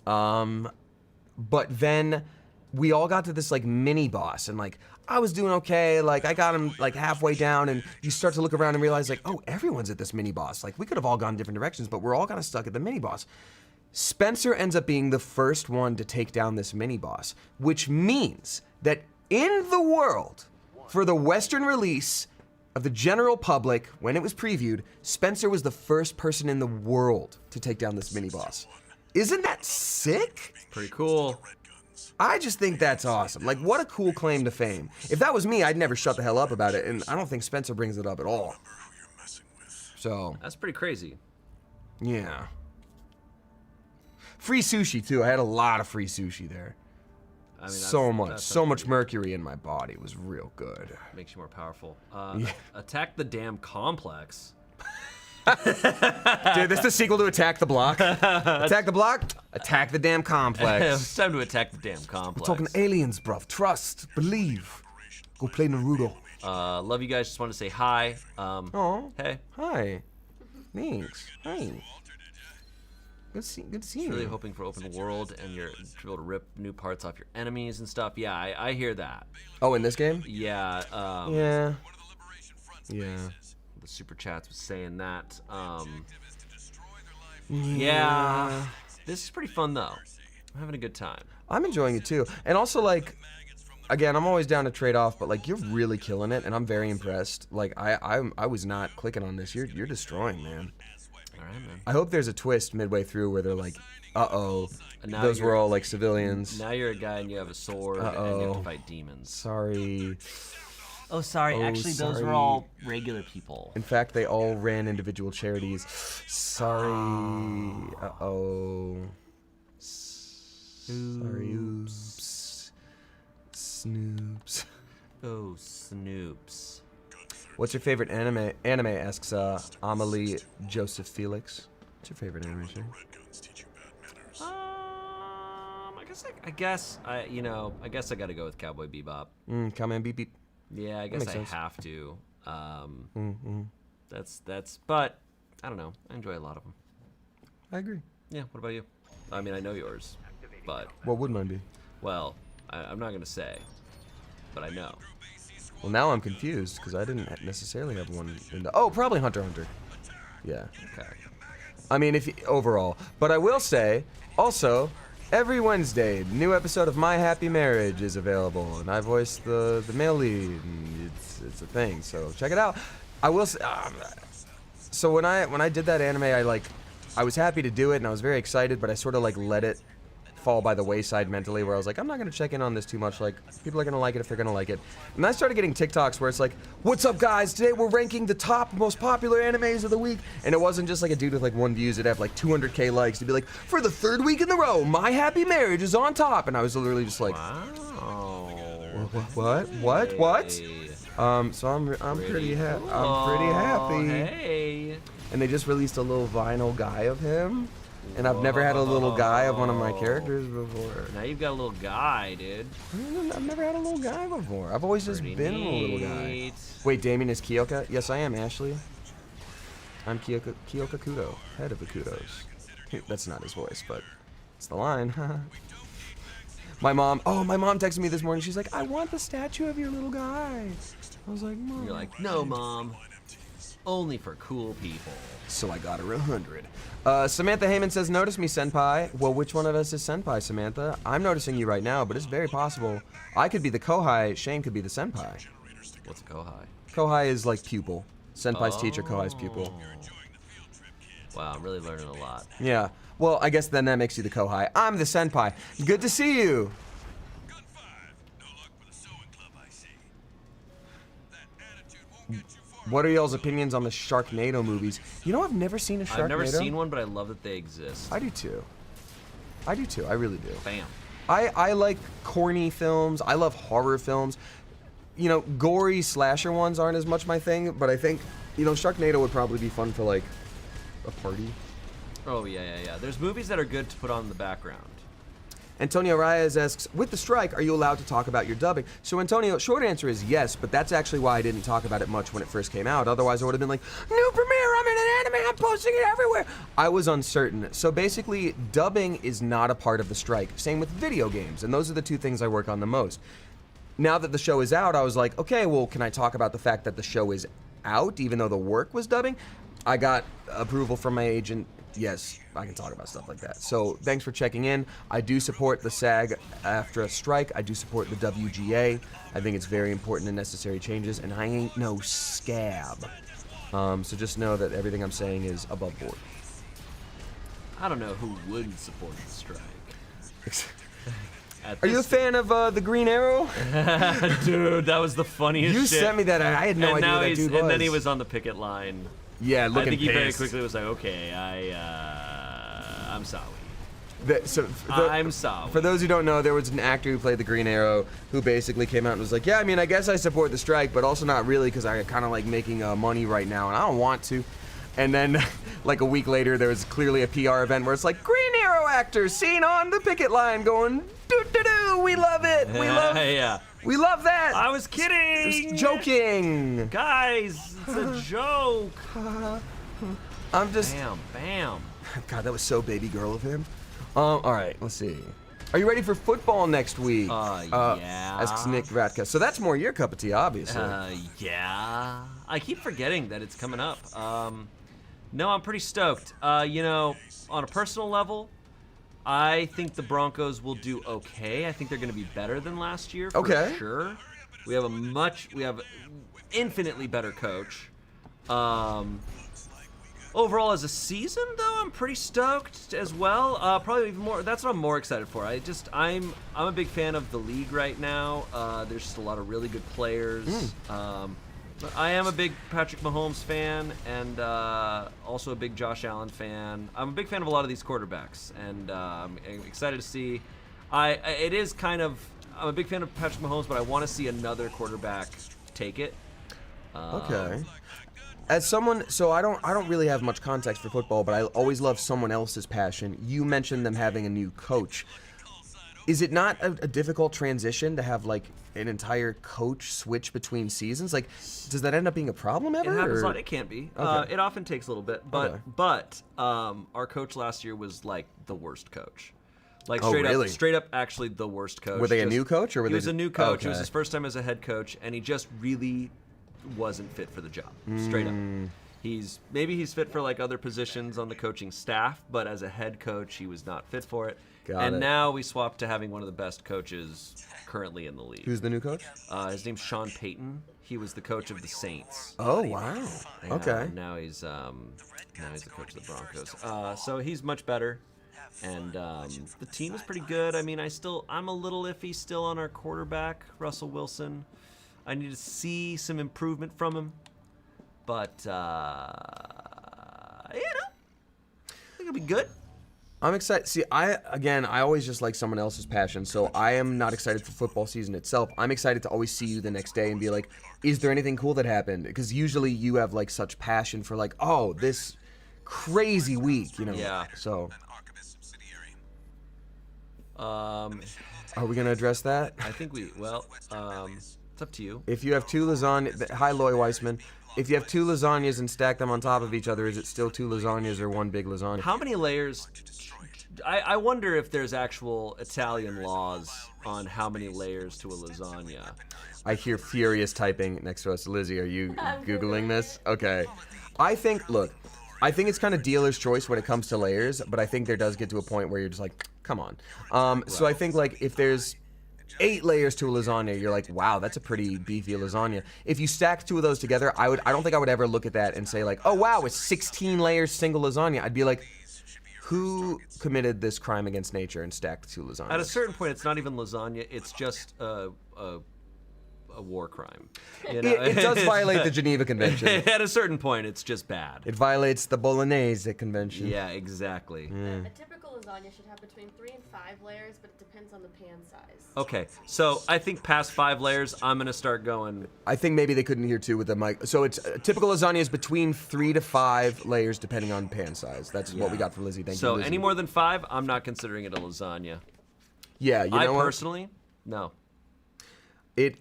But then we all got to this mini boss, and I was doing okay. Like, I got him like halfway down, and you start to look around and realize, like, oh, everyone's at this mini boss. Like, we could have all gone different directions, but we're all kind of stuck at the mini boss. Spencer ends up being the first one to take down this mini boss, which means that in the world, for the Western release of the general public, when it was previewed, Spencer was the first person in the world to take down this mini boss. Isn't that sick?
Pretty cool.
I just think that's awesome. Like, what a cool claim to fame. If that was me, I'd never shut the hell up about it, and I don't think Spencer brings it up at all. So,
That's pretty crazy.
yeah. Free sushi, too. I had a lot of free sushi there.
I mean,
So
that's
much mercury in my body. It was real good.
Makes you more powerful. Attack the damn complex.
Dude, this is the sequel to Attack the Block. Attack the Block, attack the damn complex.
It's time to attack the damn complex.
We're talking aliens, bruv. Trust, believe. Go play Naruto.
Love you guys. Just want to say hi.
Oh,
Hey.
hi. Thanks. Hi. Good to see you.
Really hoping for open world and you're able to rip new parts off your enemies and stuff. Yeah, I hear that.
Oh, in this game?
Yeah.
Yeah. Yeah.
The super chats was saying that. Yeah. This is pretty fun though. I'm having a good time.
I'm enjoying it too. And also, like, again, I'm always down to trade off, but like, you're really killing it, and I'm very impressed. Like, I was not clicking on this. You're destroying, man.
All right, man.
I hope there's a twist midway through where they're like, uh-oh,
And now
those were
you're-
all like civilians.
Now you're a guy and you have a sword and you have to fight demons.
Sorry.
Oh, sorry.
Oh,
Actually, those
sorry.
were all regular people.
In fact, they all ran individual charities. Sorry. Uh-oh. Sorry. Oops. Snoops.
Oh, Snoops.
What's your favorite anime? Anime asks Amelie Joseph Felix. What's your favorite anime show?
I guess I got to go with Cowboy Bebop.
Come and beep beep.
Yeah, I guess
makes
I
sense.
have to. But I don't know. I enjoy a lot of them.
I agree.
Yeah. What about you? I mean, I know yours, but
What would mine be?
well, I'm not gonna say, but I know.
Well, now I'm confused because I didn't necessarily have one. Oh, probably Hunter x Hunter. Yeah.
Okay.
I mean, overall, but I will say also. Every Wednesday, new episode of My Happy Marriage is available, and I voice the male lead. And it's a thing, so check it out. I will say, so when I did that anime, I was happy to do it, and I was very excited, but I sort of like let it fall by the wayside mentally, where I was like, I'm not gonna check in on this too much. Like, people are gonna like it if they're gonna like it. And I started getting TikToks where it's like, what's up, guys? Today we're ranking the top most popular animes of the week. And it wasn't just like a dude with like 1 view. It'd have like 200K likes to be like, for the 3rd week in a row, My Happy Marriage is on top. And I was literally just like,
Wow.
what?
Hey.
So I'm pretty happy.
Hey.
And they just released a little vinyl guy of him. And I've never had a little guy of one of my characters before.
Now you've got a little guy, dude.
I've never had a little guy before. I've always just
Pretty
been a little guy.
neat.
Wait, Damien is Kyoka? Yes, I am, Ashley. I'm Kyoka Kudo, head of the Kudos. That's not his voice, but it's the line. My mom texted me this morning. She's like, I want the statue of your little guy. I was like, Mom.
You're like, no, Mom. Only for cool people.
So I got her 100. Samantha Heyman says, notice me, Senpai. Well, which one of us is Senpai, Samantha? I'm noticing you right now, but it's very possible. I could be the Kohai, Shane could be the Senpai.
What's a Kohai?
Kohai is like pupil. Senpai's teacher, Kohai's pupil.
Wow, I'm really learning a lot.
Yeah. Well, I guess then that makes you the Kohai. I'm the Senpai. Good to see you.
Gun 5. No luck with the sewing club, I see. That attitude won't get you far.
What are y'all's opinions on the Sharknado movies? You know, I've never seen a Sharknado.
I've never seen one, but I love that they exist.
I do too. I really do.
Bam.
I like corny films. I love horror films. You know, gory slasher ones aren't as much my thing, but I think, you know, Sharknado would probably be fun for like a party.
Oh, yeah. There's movies that are good to put on in the background.
Antonio Reyes asks, with the strike, are you allowed to talk about your dubbing? So, Antonio, short answer is yes, but that's actually why I didn't talk about it much when it first came out. Otherwise, I would have been like, new premiere, I'm in an anime, I'm posting it everywhere. I was uncertain. So basically, dubbing is not a part of the strike. Same with video games, and those are the two things I work on the most. now that the show is out, I was like, okay, well, can I talk about the fact that the show is out, even though the work was dubbing? I got approval from my agent. Yes, I can talk about stuff like that. So thanks for checking in. I do support the SAG-AFTRA strike. I do support the WGA. I think it's very important and necessary changes, and I ain't no scab. So just know that everything I'm saying is above board.
I don't know who wouldn't support the strike.
Are you a fan of the Green Arrow?
Dude, that was the funniest
You
shit.
sent me that. I had no idea who that dude was.
And then he was on the picket line.
Yeah, looking
I think he very
pissed.
quickly was like, okay, I'm sorry.
I'm
sorry.
For those who don't know, there was an actor who played the Green Arrow who basically came out and was like, yeah, I mean, I guess I support the strike, but also not really because I kind of like making money right now, and I don't want to. And then, like a week later, there was clearly a PR event where it's like, Green Arrow actor seen on the picket line going, doo-doo-doo, we love it, we love
Yeah.
We love that.
I was kidding.
Joking.
Guys, it's a joke.
I'm just.
Bam.
God, that was so baby girl of him. All right, let's see. Are you ready for football next week?
Yeah.
Asks Nick Ratka. So that's more your cup of tea, obviously.
Yeah. I keep forgetting that it's coming up. No, I'm pretty stoked. On a personal level, I think the Broncos will do okay. I think they're going to be better than last year for sure. We have infinitely better coach. Overall, as a season, though, I'm pretty stoked as well. Probably even more. That's what I'm more excited for. I'm a big fan of the league right now. There's just a lot of really good players. I am a big Patrick Mahomes fan, and also a big Josh Allen fan. I'm a big fan of a lot of these quarterbacks, and I'm excited to see. I'm a big fan of Patrick Mahomes, but I want to see another quarterback take it.
Okay. As someone, so I don't really have much context for football, but I always love someone else's passion. You mentioned them having a new coach. Is it not a difficult transition to have like an entire coach switch between seasons? Like, does that end up being a problem ever?
It happens a
or?
lot. It can be.
Okay.
It often takes a little bit, but our coach last year was like the worst coach. Like straight up, actually the worst coach.
Were they a new coach or were
he
they?
Was a new coach.
Okay.
It was his first time as a head coach, and he just really wasn't fit for the job. Straight up. He's fit for like other positions on the coaching staff, but as a head coach, he was not fit for it.
Got it.
Now we swapped to having one of the best coaches currently in the league.
Who's the new coach?
His name's Sean Payton. He was the coach of the Saints.
Oh wow.
And,
Okay.
Now he's the coach of the Broncos. So he's much better, and the team is pretty good. I mean, I'm a little iffy still on our quarterback, Russell Wilson. I need to see some improvement from him, but I think it'll be good.
I'm excited. See, I always just like someone else's passion, so I am not excited for football season itself. I'm excited to always see you the next day and be like, is there anything cool that happened? Because usually you have like such passion for like, oh, this crazy week,
Yeah.
So,
Are
we gonna address that?
I think it's up to you.
If you have two lasagna, hi Loy Weissman. If you have two lasagnas and stack them on top of each other, is it still two lasagnas or one big lasagna?
How many layers? I wonder if there's actual Italian laws on how many layers to a lasagna.
I hear furious typing next to us. Lizzie, are you Googling this? Okay. I think it's kind of dealer's choice when it comes to layers, but I think there does get to a point where you're just like, come on. So I think like if there's 8 layers to a lasagna, you're like, wow, that's a pretty beefy lasagna. If you stack 2 of those together, I don't think I would ever look at that and say like, oh wow, it's 16 layers single lasagna. I'd be like, who committed this crime against nature and stacked 2 lasagnas?
At a certain point, it's not even lasagna. It's just a war crime. You know?
It does violate the Geneva Convention.
At a certain point, it's just bad.
It violates the Bolognese Convention.
Yeah, exactly.
A typical lasagna should have between 3 and 5 layers, but it depends on the pan size.
Okay, so I think past 5 layers, I'm gonna start going.
I think maybe they couldn't hear too with the mic. So it's typical lasagna is between 3 to 5 layers depending on pan size. That's what we got from Lizzie. Thank you,
So
Lizzie.
any more than 5, I'm not considering it a lasagna.
Yeah, you know what?
Personally, no.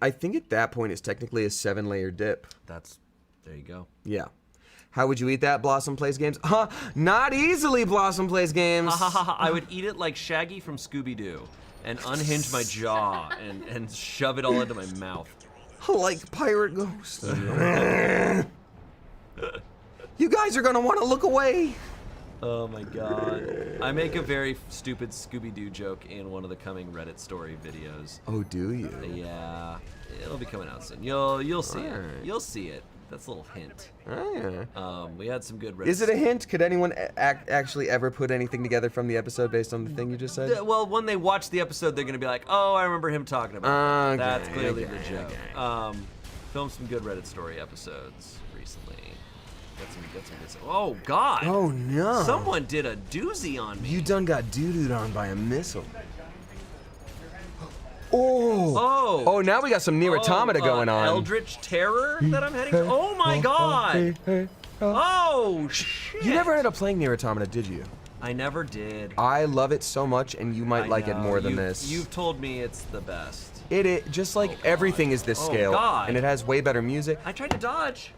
I think at that point it's technically a 7-layer dip.
There you go.
Yeah. How would you eat that, Blossom Plays Games? Not easily, Blossom Plays Games.
I would eat it like Shaggy from Scooby-Doo. and unhinge my jaw and shove it all into my mouth.
Like Pirate Ghost. You guys are gonna want to look away.
Oh my god. I make a very stupid Scooby-Doo joke in one of the coming Reddit story videos.
Oh, do you?
Yeah, it'll be coming out soon. You'll see it.
Alright.
You'll see it. That's a little hint.
Oh, yeah.
We had some good Reddit.
Is it a hint? Could anyone actually ever put anything together from the episode based on the thing you just said?
Well, when they watch the episode, they're gonna be like, "Oh, I remember him talking about that."
Okay,
That's clearly
okay,
the joke.
okay.
Filmed some good Reddit story episodes recently. Got some good. Oh God!
Oh no!
Someone did a doozy on me.
You done got doo-dooed on by a missile. Oh!
Oh!
Oh, now we got some near automata going on.
Eldritch Terror that I'm heading. Oh my God! Oh shit!
You never ended up playing Near Automata, did you?
I never did.
I love it so much, and you might
I
like it
know.
more than
You've-
this.
You've told me it's the best.
It just like
God.
everything is this
Oh,
scale,
God.
and it has way better music.
I tried to dodge.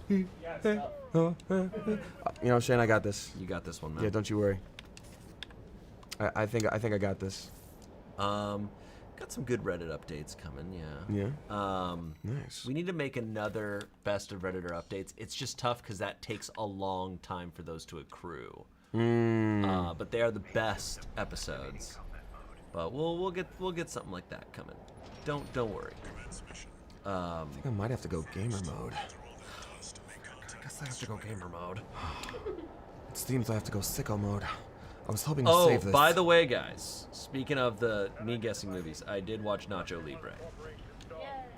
You know, Shane, I got this.
You got this one, man.
Yeah, don't you worry. I think I got this.
Got some good Reddit updates coming. Yeah.
Yeah. Nice.
We need to make another best of Redditor updates. It's just tough because that takes a long time for those to accrue. But they are the best episodes. But we'll get something like that coming. Don't worry.
I think I might have to go gamer mode.
I guess I have to go gamer mode.
It seems I have to go sicko mode. I was hoping to
Oh,
save this.
by the way, guys, speaking of the me guessing movies, I did watch Nacho Libre.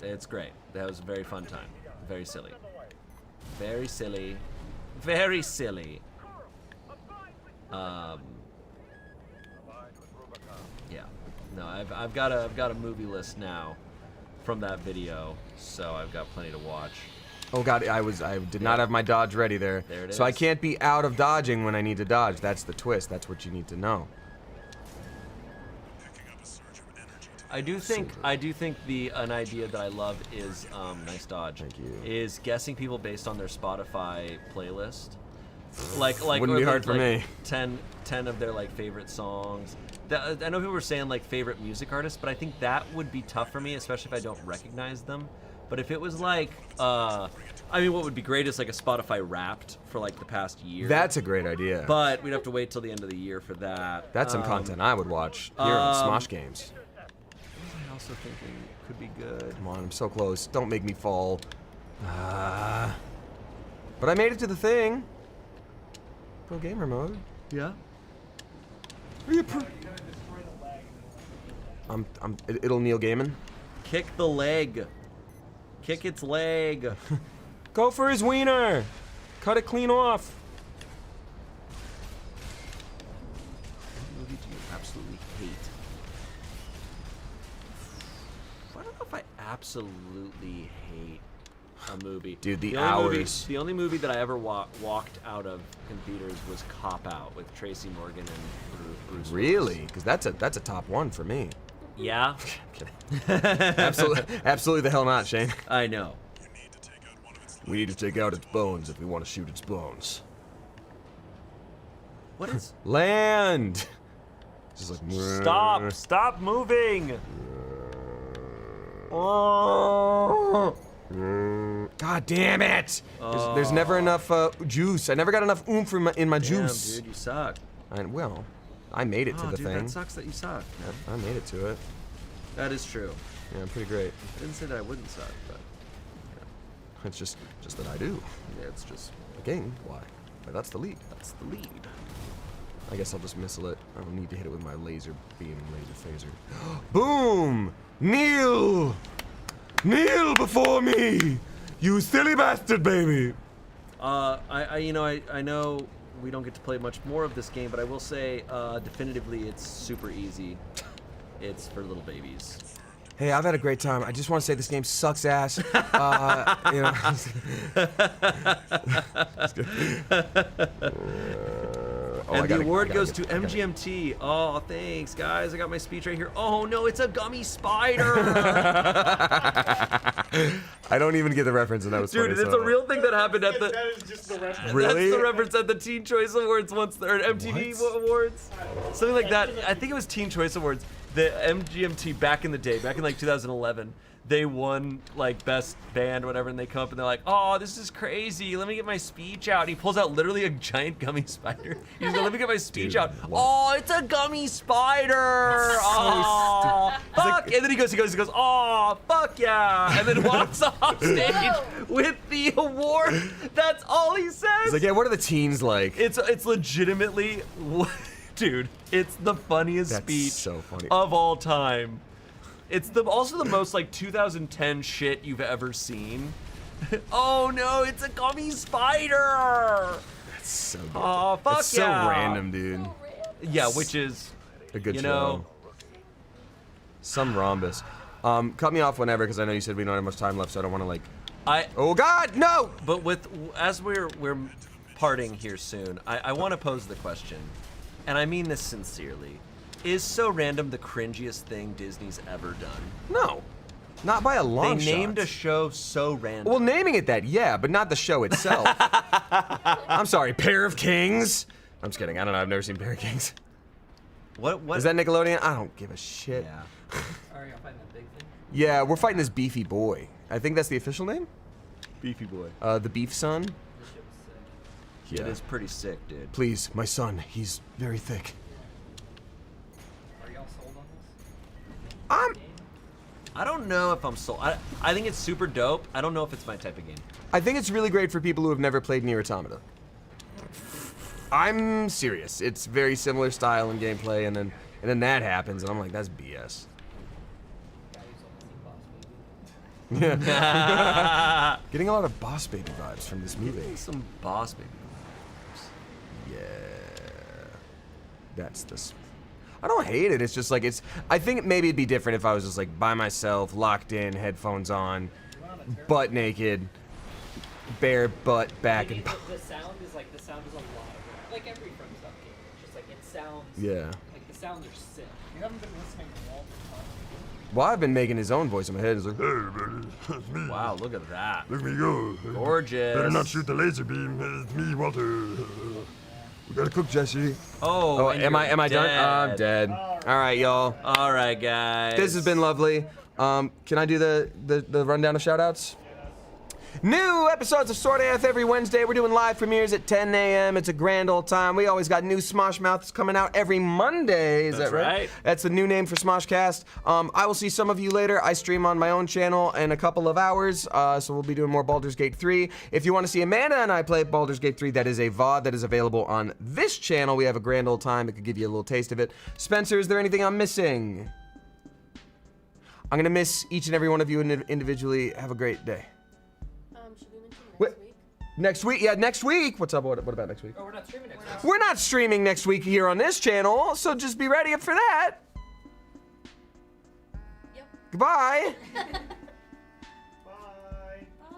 It's great. That was a very fun time. Very silly. Very silly. Very silly. Yeah. No, I've got a movie list now from that video, so I've got plenty to watch.
Oh god, I did not have my dodge ready there.
There it
So I
is.
can't be out of dodging when I need to dodge. That's the twist. That's what you need to know.
I do think an idea that I love is nice dodge.
Thank you.
Is guessing people based on their Spotify playlist. Like
Wouldn't be
or
hard for me.
10 of their like favorite songs. I know people were saying like favorite music artists, but I think that would be tough for me, especially if I don't recognize them. But if it was like, I mean, what would be great is like a Spotify Wrapped for like the past year.
That's a great idea.
But we'd have to wait till the end of the year for that.
That's some content I would watch here on Smosh Games.
I'm also thinking could be good.
Come on, I'm so close. Don't make me fall. But I made it to the thing. Go gamer mode.
Yeah.
It'll Neil Gaiman.
Kick the leg. Kick its leg.
Go for his wiener. Cut it clean off.
What movie do you absolutely hate? I don't know if I absolutely hate a movie.
Dude, the
only
hours.
the only movie that I ever walked out of in theaters was Cop Out with Tracy Morgan and Bruce Willis.
Really? Because that's a top one for me.
Yeah.
Absolutely the hell not, Shane.
I know.
We need to take out its bones if we want to shoot its bones.
What is?
Land. Just like
Stop moving.
God damn it! There's never enough juice. I never got enough oomph in my juice.
Damn, dude, you suck.
Well, I made it to
Oh,
the
dude,
thing.
that sucks that you suck.
I made it to it.
That is true.
Yeah, I'm pretty great.
I didn't say that I wouldn't suck, but
It's just that I do.
yeah, it's just
Again, why? But that's the lead.
that's the lead.
I guess I'll just missile it. I don't need to hit it with my laser beam laser phaser. Boom! Kneel! Kneel before me! You silly bastard, baby!
I know we don't get to play much more of this game, but I will say definitively it's super easy. It's for little babies.
Hey, I've had a great time. I just want to say this game sucks ass. You know. Oh,
And the award goes to MGMT. Oh, thanks, guys. I got my speech right here. Oh, no, it's a gummy spider.
I don't even get the reference, and that was
Dude,
funny.
it's a real thing that happened at the...
That is just the reference.
Really?
That's the reference at the Teen Choice Awards once, or MTV Awards. Something like that. I think it was Teen Choice Awards. the MGMT back in the day, back in like 2011, they won like best band or whatever, and they come up and they're like, "Oh, this is crazy. Let me get my speech out." And he pulls out literally a giant gummy spider. He's like, "Let me get my speech out."
what?
Oh, it's a gummy spider. Oh, fuck! And then he goes, "Oh, fuck yeah!" And then walks off stage with the award. That's all he says.
It's like, yeah, what are the teens like?
It's legitimately, dude. It's the funniest
That's
speech
so funny.
of all time. It's also the most like 2010 shit you've ever seen. Oh no, it's a gummy spider.
That's so good.
Oh fuck
It's
yeah.
so random, dude.
Yeah, which is
A good
you
show.
know.
Some rhombus. Cut me off whenever, because I know you said we don't have much time left, so I don't want to like.
I
Oh God, no!
but with as we're parting here soon, I want to pose the question, and I mean this sincerely. Is So Random the cringiest thing Disney's ever done?
No, not by a long
They
shot.
named a show So Random.
Well, naming it that, yeah, but not the show itself. I'm sorry, Pair of Kings. I'm just kidding. I don't know. I've never seen Pair of Kings.
What
Is that Nickelodeon? I don't give a shit.
Yeah.
Are you fighting that big thing?
Yeah, we're fighting this beefy boy. I think that's the official name.
Beefy boy.
The Beef Son.
This shit was sick.
Yeah.
It is pretty sick, dude.
Please, my son. He's very thick.
Are y'all sold on this?
I'm.
I don't know if I'm sold. I think it's super dope. I don't know if it's my type of game.
I think it's really great for people who have never played Nier Automata. I'm serious. It's very similar style and gameplay, and then that happens, and I'm like, that's BS.
Guy who's only seen Boss Baby.
Getting a lot of Boss Baby vibes from this movie.
Some boss baby.
Yeah. That's the. I don't hate it. It's just like it's. I think maybe it'd be different if I was just like by myself, locked in, headphones on, butt naked, bare butt back and.
The sound is like a lot of it. Like every From Stuff game. It's just like it sounds.
Yeah.
Like the sounds are sick.
You haven't been listening to Walter talk.
Well, I've been making his own voice in my head. It's like,
Hey, buddy, it's me.
Wow, look at that.
Look at me go.
Gorgeous.
Better not shoot the laser beam. It's me, Walter. We gotta cook, Jesse.
Oh,
oh,
and
am I
you're
done? I'm
dead.
dead. All right, y'all.
All right, guys.
This has been lovely. Can I do the rundown of shoutouts? New episodes of Sword AF every Wednesday. We're doing live premieres at 10 a.m. It's a grand old time. We always got new Smosh Mouths coming out every Monday. Is
That's
that right?
right.
That's the new name for Smoshcast. I will see some of you later. I stream on my own channel in a couple of hours, so we'll be doing more Baldur's Gate 3. If you want to see Amanda and I play Baldur's Gate 3, that is a VOD that is available on this channel. We have a grand old time. It could give you a little taste of it. Spencer, is there anything I'm missing? I'm going to miss each and every one of you individually. Have a great day.
Should we mention
Wait.
next week?
Next week? Yeah, next week. What's up? What about next week?
Oh, we're not streaming next week.
We're not streaming next week here on this channel, so just be ready for that.
Yep.
Goodbye.
Bye.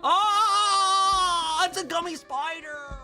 Oh, it's a gummy spider.